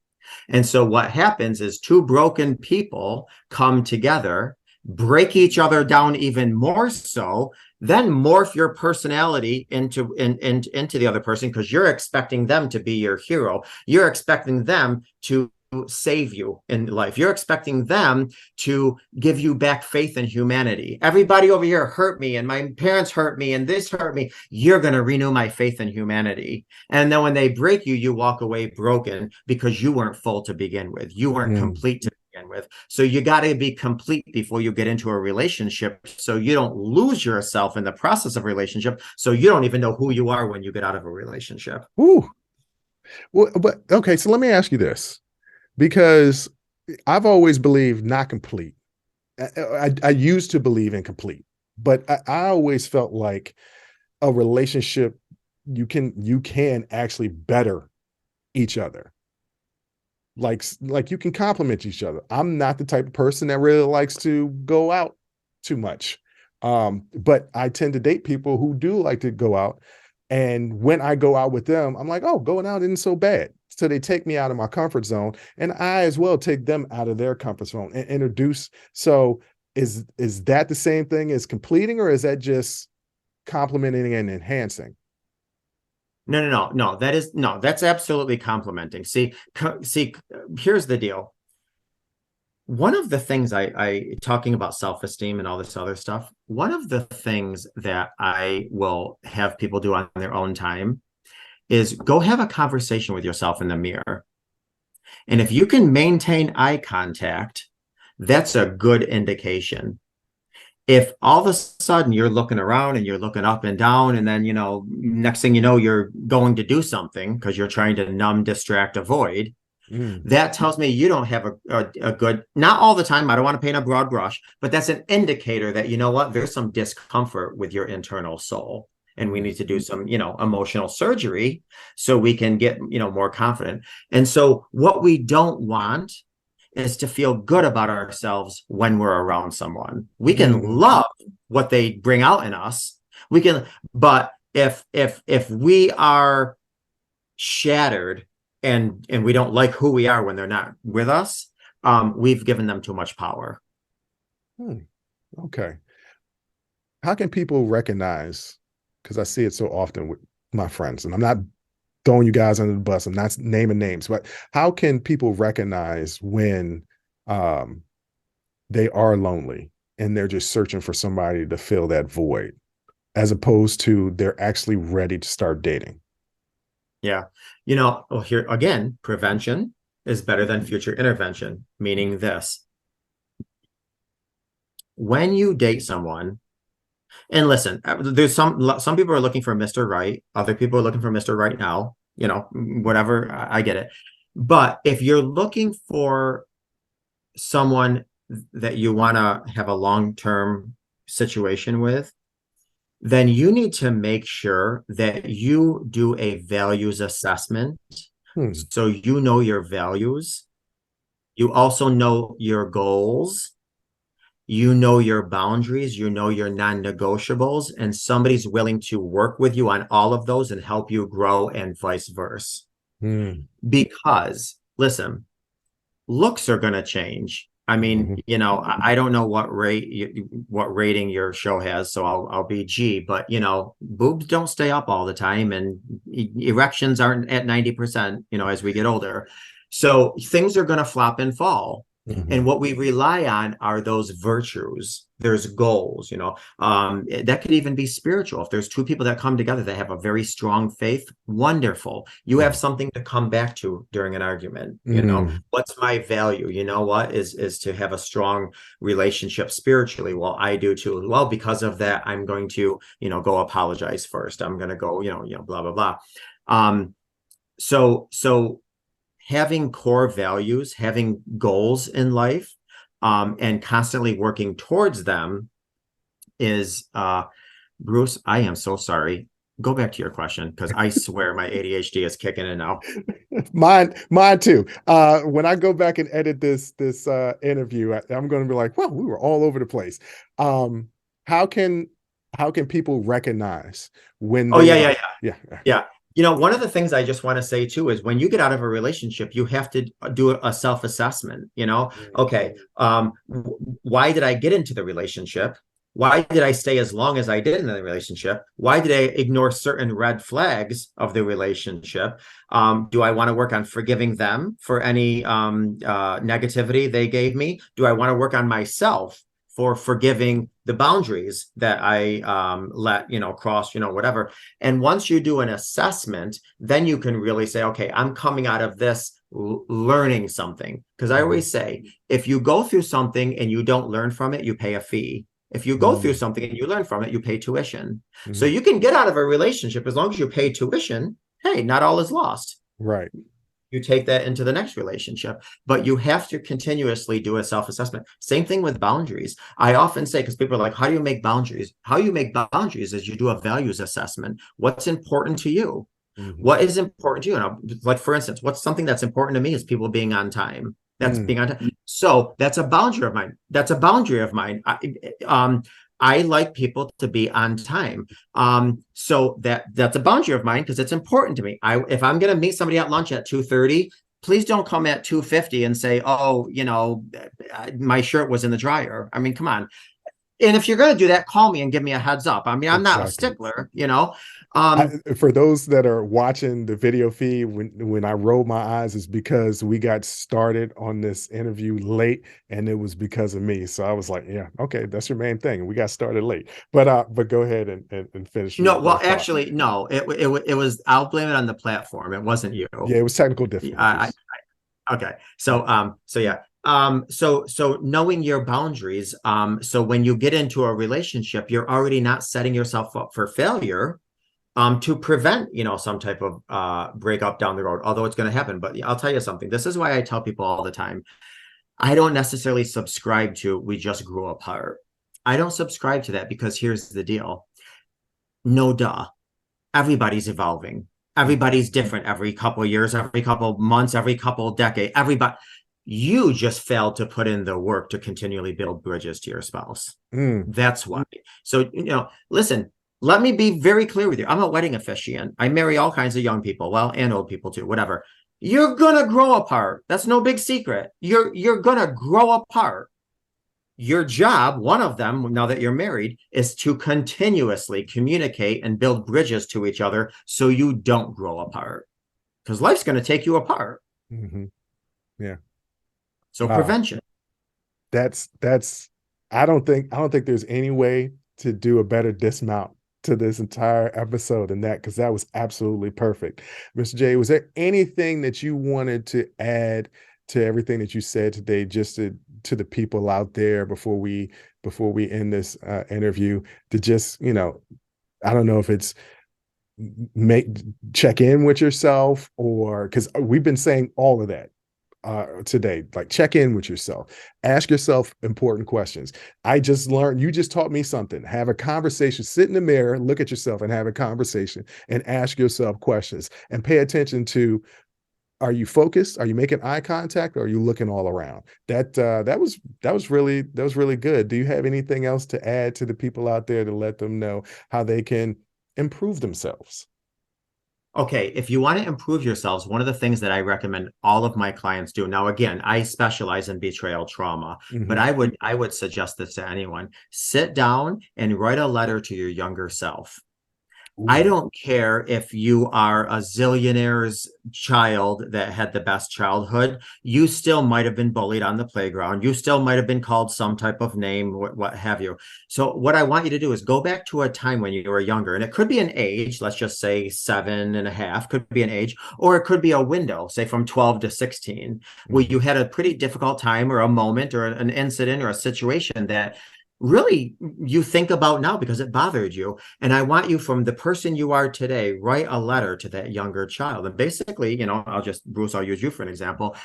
And so what happens is two broken people come together, break each other down even more so, then morph your personality into the other person, because you're expecting them to be your hero. You're expecting them to save you in life. You're expecting them to give you back faith in humanity. Everybody over here hurt me, and my parents hurt me, and this hurt me. You're going to renew my faith in humanity. And then when they break you, you walk away broken because you weren't full to begin with. You weren't complete to begin with. So you got to be complete before you get into a relationship, so you don't lose yourself in the process of a relationship, so you don't even know who you are when you get out of a relationship. Ooh. Well, but okay, so let me ask you this, because I've always believed not complete. I used to believe in complete, but I always felt like a relationship, you can actually better each other. Like you can complement each other. I'm not the type of person that really likes to go out too much. But I tend to date people who do like to go out. And when I go out with them, I'm like, oh, going out isn't so bad. So they take me out of my comfort zone, and I as well take them out of their comfort zone and introduce. So is that the same thing as completing, or is that just complimenting and enhancing? No. That's absolutely complimenting. See, here's the deal. One of the things I talking about self-esteem and all this other stuff, one of the things that I will have people do on their own time is go have a conversation with yourself in the mirror. And if you can maintain eye contact, that's a good indication. If all of a sudden you're looking around and you're looking up and down, and then, next thing you know, you're going to do something because you're trying to numb, distract, avoid, that tells me you don't have a good, not all the time, I don't want to paint a broad brush, but that's an indicator that, you know what, there's some discomfort with your internal soul. And we need to do some, emotional surgery so we can get, more confident. And so what we don't want is to feel good about ourselves when we're around someone. We can love what they bring out in us. We can, but if we are shattered and we don't like who we are when they're not with us, we've given them too much power. Okay. How can people recognize, because I see it so often with my friends, and I'm not throwing you guys under the bus, I'm not naming names, but how can people recognize when they are lonely and they're just searching for somebody to fill that void, as opposed to they're actually ready to start dating? Yeah. Here again, prevention is better than future intervention, meaning this. When you date someone, and listen, there's some people are looking for Mr. Right, other people are looking for Mr. Right now, whatever, I get it. But if you're looking for someone that you want to have a long-term situation with, then you need to make sure that you do a values assessment. So you know your values. You also know your goals. You know your boundaries. You know your non-negotiables. And somebody's willing to work with you on all of those and help you grow, and vice versa. Because, listen, looks are going to change. I mean, I don't know what rating your show has, so I'll be G, but boobs don't stay up all the time, and erections aren't at 90%, as we get older. So things are going to flop and fall. And what we rely on are those virtues. There's goals, that could even be spiritual. If there's two people that come together that have a very strong faith, wonderful. You have something to come back to during an argument. What's my value? What is to have a strong relationship spiritually? Well, I do too. Well, because of that, I'm going to, go apologize first. I'm going to go, blah, blah, blah. So having core values, having goals in life, and constantly working towards them is, Bruce, I am so sorry. Go back to your question, because I swear my ADHD is kicking in now. Mine too. When I go back and edit this interview, I'm going to be like, well, we were all over the place. How can people recognize when they Yeah. One of the things I just want to say too is when you get out of a relationship, you have to do a self-assessment. Okay, why did I get into the relationship? Why did I stay as long as I did in the relationship? Why did I ignore certain red flags of the relationship? Do I want to work on forgiving them for any negativity they gave me? Do I want to work on myself for forgiving the boundaries that I let, cross, whatever. And once you do an assessment, then you can really say, okay, I'm coming out of this learning something. Because I always say, if you go through something and you don't learn from it, you pay a fee. If you go through something and you learn from it, you pay tuition. So you can get out of a relationship as long as you pay tuition. Hey, not all is lost. Right. You take that into the next relationship, but you have to continuously do a self-assessment. Same thing with boundaries. I often say, because people are like, how do you make boundaries? How you make boundaries is you do a values assessment. What's important to you? What is important to you? And like, for instance, what's something that's important to me is people being on time. That's being on time. So that's a boundary of mine. That's a boundary of mine. I like people to be on time. So that's a boundary of mine because it's important to me. If I'm going to meet somebody at lunch at 2:30, please don't come at 2:50 and say, oh, my shirt was in the dryer. I mean, come on. And if you're going to do that, call me and give me a heads up. I mean, I'm not a Exactly. stickler. For those that are watching the video feed, when I rolled my eyes, is because we got started on this interview late, and it was because of me. So I was like, "Yeah, okay, that's your main thing." We got started late, but go ahead and finish No, your well, thought. actually, no, it was, I'll blame it on the platform. It wasn't you. Yeah, it was technical I, difficulties. Okay. Yeah. So yeah. So knowing your boundaries, so when you get into a relationship, you're already not setting yourself up for failure, to prevent, some type of breakup down the road, although it's going to happen. But I'll tell you something. This is why I tell people all the time, I don't necessarily subscribe to we just grew apart. I don't subscribe to that because here's the deal. No duh. Everybody's evolving. Everybody's different every couple of years, every couple of months, every couple of decades. Everybody, you just failed to put in the work to continually build bridges to your spouse. Mm, That's why. So, listen, let me be very clear with you. I'm a wedding officiant. I marry all kinds of young people, well, and old people too, whatever. You're gonna grow apart. That's no big secret. You're gonna grow apart. Your job, one of them, now that you're married, is to continuously communicate and build bridges to each other so you don't grow apart. Because life's going to take you apart. hmm Yeah. So Wow. prevention. That's I don't think there's any way to do a better dismount to this entire episode than that, because that was absolutely perfect. Mr. J, was there anything that you wanted to add to everything that you said today, just to the people out there before we end this interview, to just, I don't know if it's make check in with yourself, or because we've been saying all of that today, like check in with yourself, ask yourself important questions. I just learned, you just taught me something. Have a conversation, sit in the mirror, look at yourself and have a conversation and ask yourself questions and pay attention to, are you focused, are you making eye contact, or are you looking all around? That was really good. Do you have anything else to add to the people out there to let them know how they can improve themselves? Okay, if you want to improve yourselves, one of the things that I recommend all of my clients do. Now, again, I specialize in betrayal trauma, but Hmm. I would suggest this to anyone. Sit down and write a letter to your younger self. I Ooh. don't care if you are a zillionaire's child that had the best childhood. You still might have been bullied on the playground. You still might have been called some type of name, what have you. So, what I want you to do is go back to a time when you were younger, and it could be an age, let's just say 7.5, could be an age, or it could be a window, say from 12 to 16, where Mhm. you had a pretty difficult time or a moment or an incident or a situation that really you think about now because it bothered you. And I want you, from the person you are today, write a letter to that younger child. And basically, Bruce, I'll use you for an example.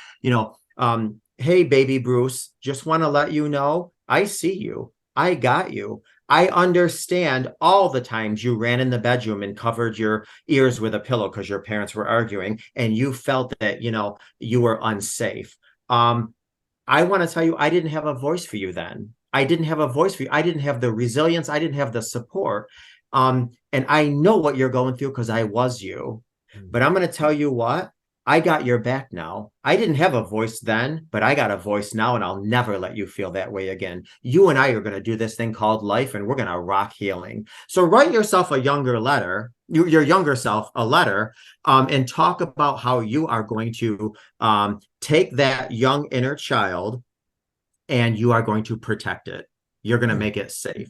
Hey, baby Bruce, just want to let you know, I see you. I got you. I understand all the times you ran in the bedroom and covered your ears with a pillow because your parents were arguing and you felt that, you were unsafe. Um, I want to tell you, I didn't have a voice for you then. I didn't have a voice for you. I didn't have the resilience. I didn't have the support. And I know what you're going through because I was you. But I'm going to tell you what, I got your back now. I didn't have a voice then, but I got a voice now, and I'll never let you feel that way again. You and I are going to do this thing called life, and we're going to rock healing. So write yourself a younger letter, your younger self a letter, and talk about how you are going to take that young inner child and you are going to protect it. You're going to Mm. make it safe.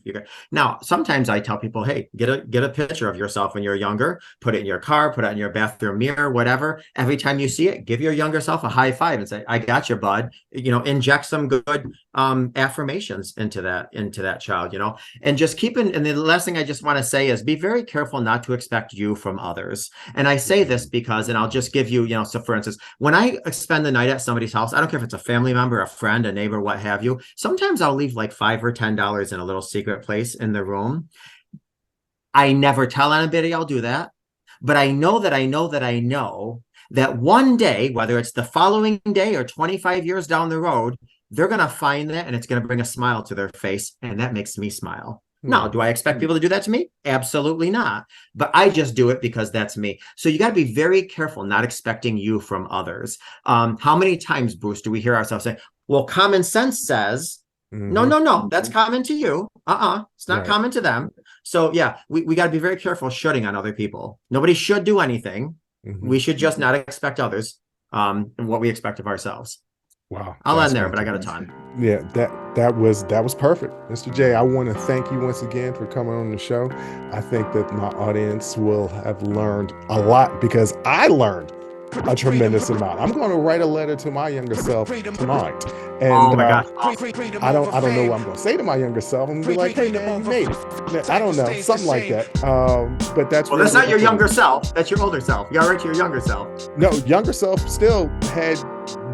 Now, sometimes I tell people, hey, get a picture of yourself when you're younger, put it in your car, put it in your bathroom mirror, whatever. Every time you see it, give your younger self a high five and say, I got you, bud. Inject some good affirmations into that child, and just and the last thing I just want to say is be very careful not to expect you from others. And I say this because, and I'll just give you, so for instance, when I spend the night at somebody's house, I don't care if it's a family member, a friend, a neighbor, what have you. Sometimes I'll leave like $5 or $10 in a little secret place in the room. I never tell anybody I'll do that, but I know that I know that I know that one day, whether it's the following day or 25 years down the road, they're going to find that and it's going to bring a smile to their face. And that makes me smile. Now, do I expect people to do that to me? Absolutely not. But I just do it because that's me. So you got to be very careful not expecting you from others. How many times, Bruce, do we hear ourselves say, well, common sense says, no, that's common to you. It's not common to them. So yeah, we got to be very careful shoulding on other people. Nobody should do anything. We should just not expect others and what we expect of ourselves. Wow. I'll end there, but I got a ton. Yeah, that was perfect. Mr. J, I want to thank you once again for coming on the show. I think that my audience will have learned a lot because I learned a tremendous amount. I'm going to write a letter to my younger self tonight. And oh my gosh. I don't know what I'm going to say to my younger self. I'm going to be like, hey man, you made it. I don't know, something like that. But that's that's not your younger self. That's your older self. You already your younger self. No, younger self still had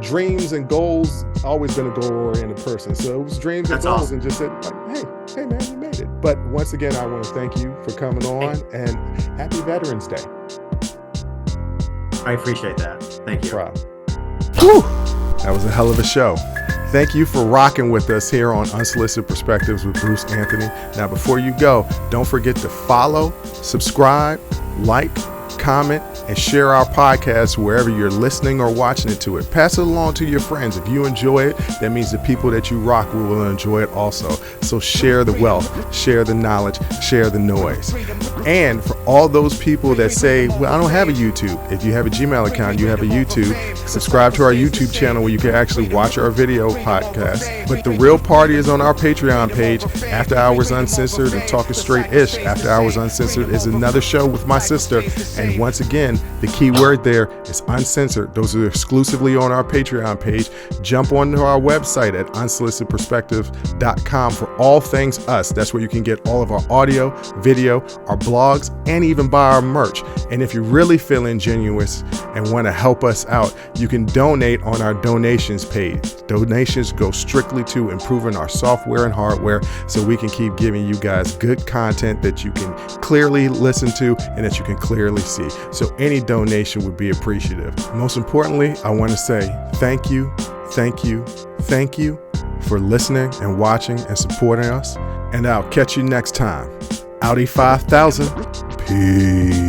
dreams and goals. Always been a goal-oriented person. So it was dreams and goals, and just said, like, hey man, you made it. But once again, I want to thank you for coming on and happy Veterans Day. I appreciate that. Thank you. Whew. That was a hell of a show. Thank you for rocking with us here on Unsolicited Perspectives with Bruce Anthony. Now, before you go, don't forget to follow, subscribe, like, comment, and share our podcast wherever you're listening or watching it to it. Pass it along to your friends. If you enjoy it, that means the people that you rock will enjoy it also. So share the wealth, share the knowledge, share the noise. And for all those people that say, well, I don't have a YouTube. If you have a Gmail account, you have a YouTube. Subscribe to our YouTube channel where you can actually watch our video podcast. But the real party is on our Patreon page, After Hours Uncensored and Talking Straight-ish. After Hours Uncensored is another show with my sister. And once again, the key word there is uncensored. Those are exclusively on our Patreon page. Jump onto our website at unsolicitedperspective.com for all things us. That's where you can get all of our audio, video, our blogs, and even buy our merch. And if you're really feeling generous and want to help us out, you can donate on our donations page. Donations go strictly to improving our software and hardware so we can keep giving you guys good content that you can clearly listen to and that you can clearly see. So any donation would be appreciative. Most importantly, I want to say thank you for listening and watching and supporting us. And I'll catch you next time. Audi 5000. Peace.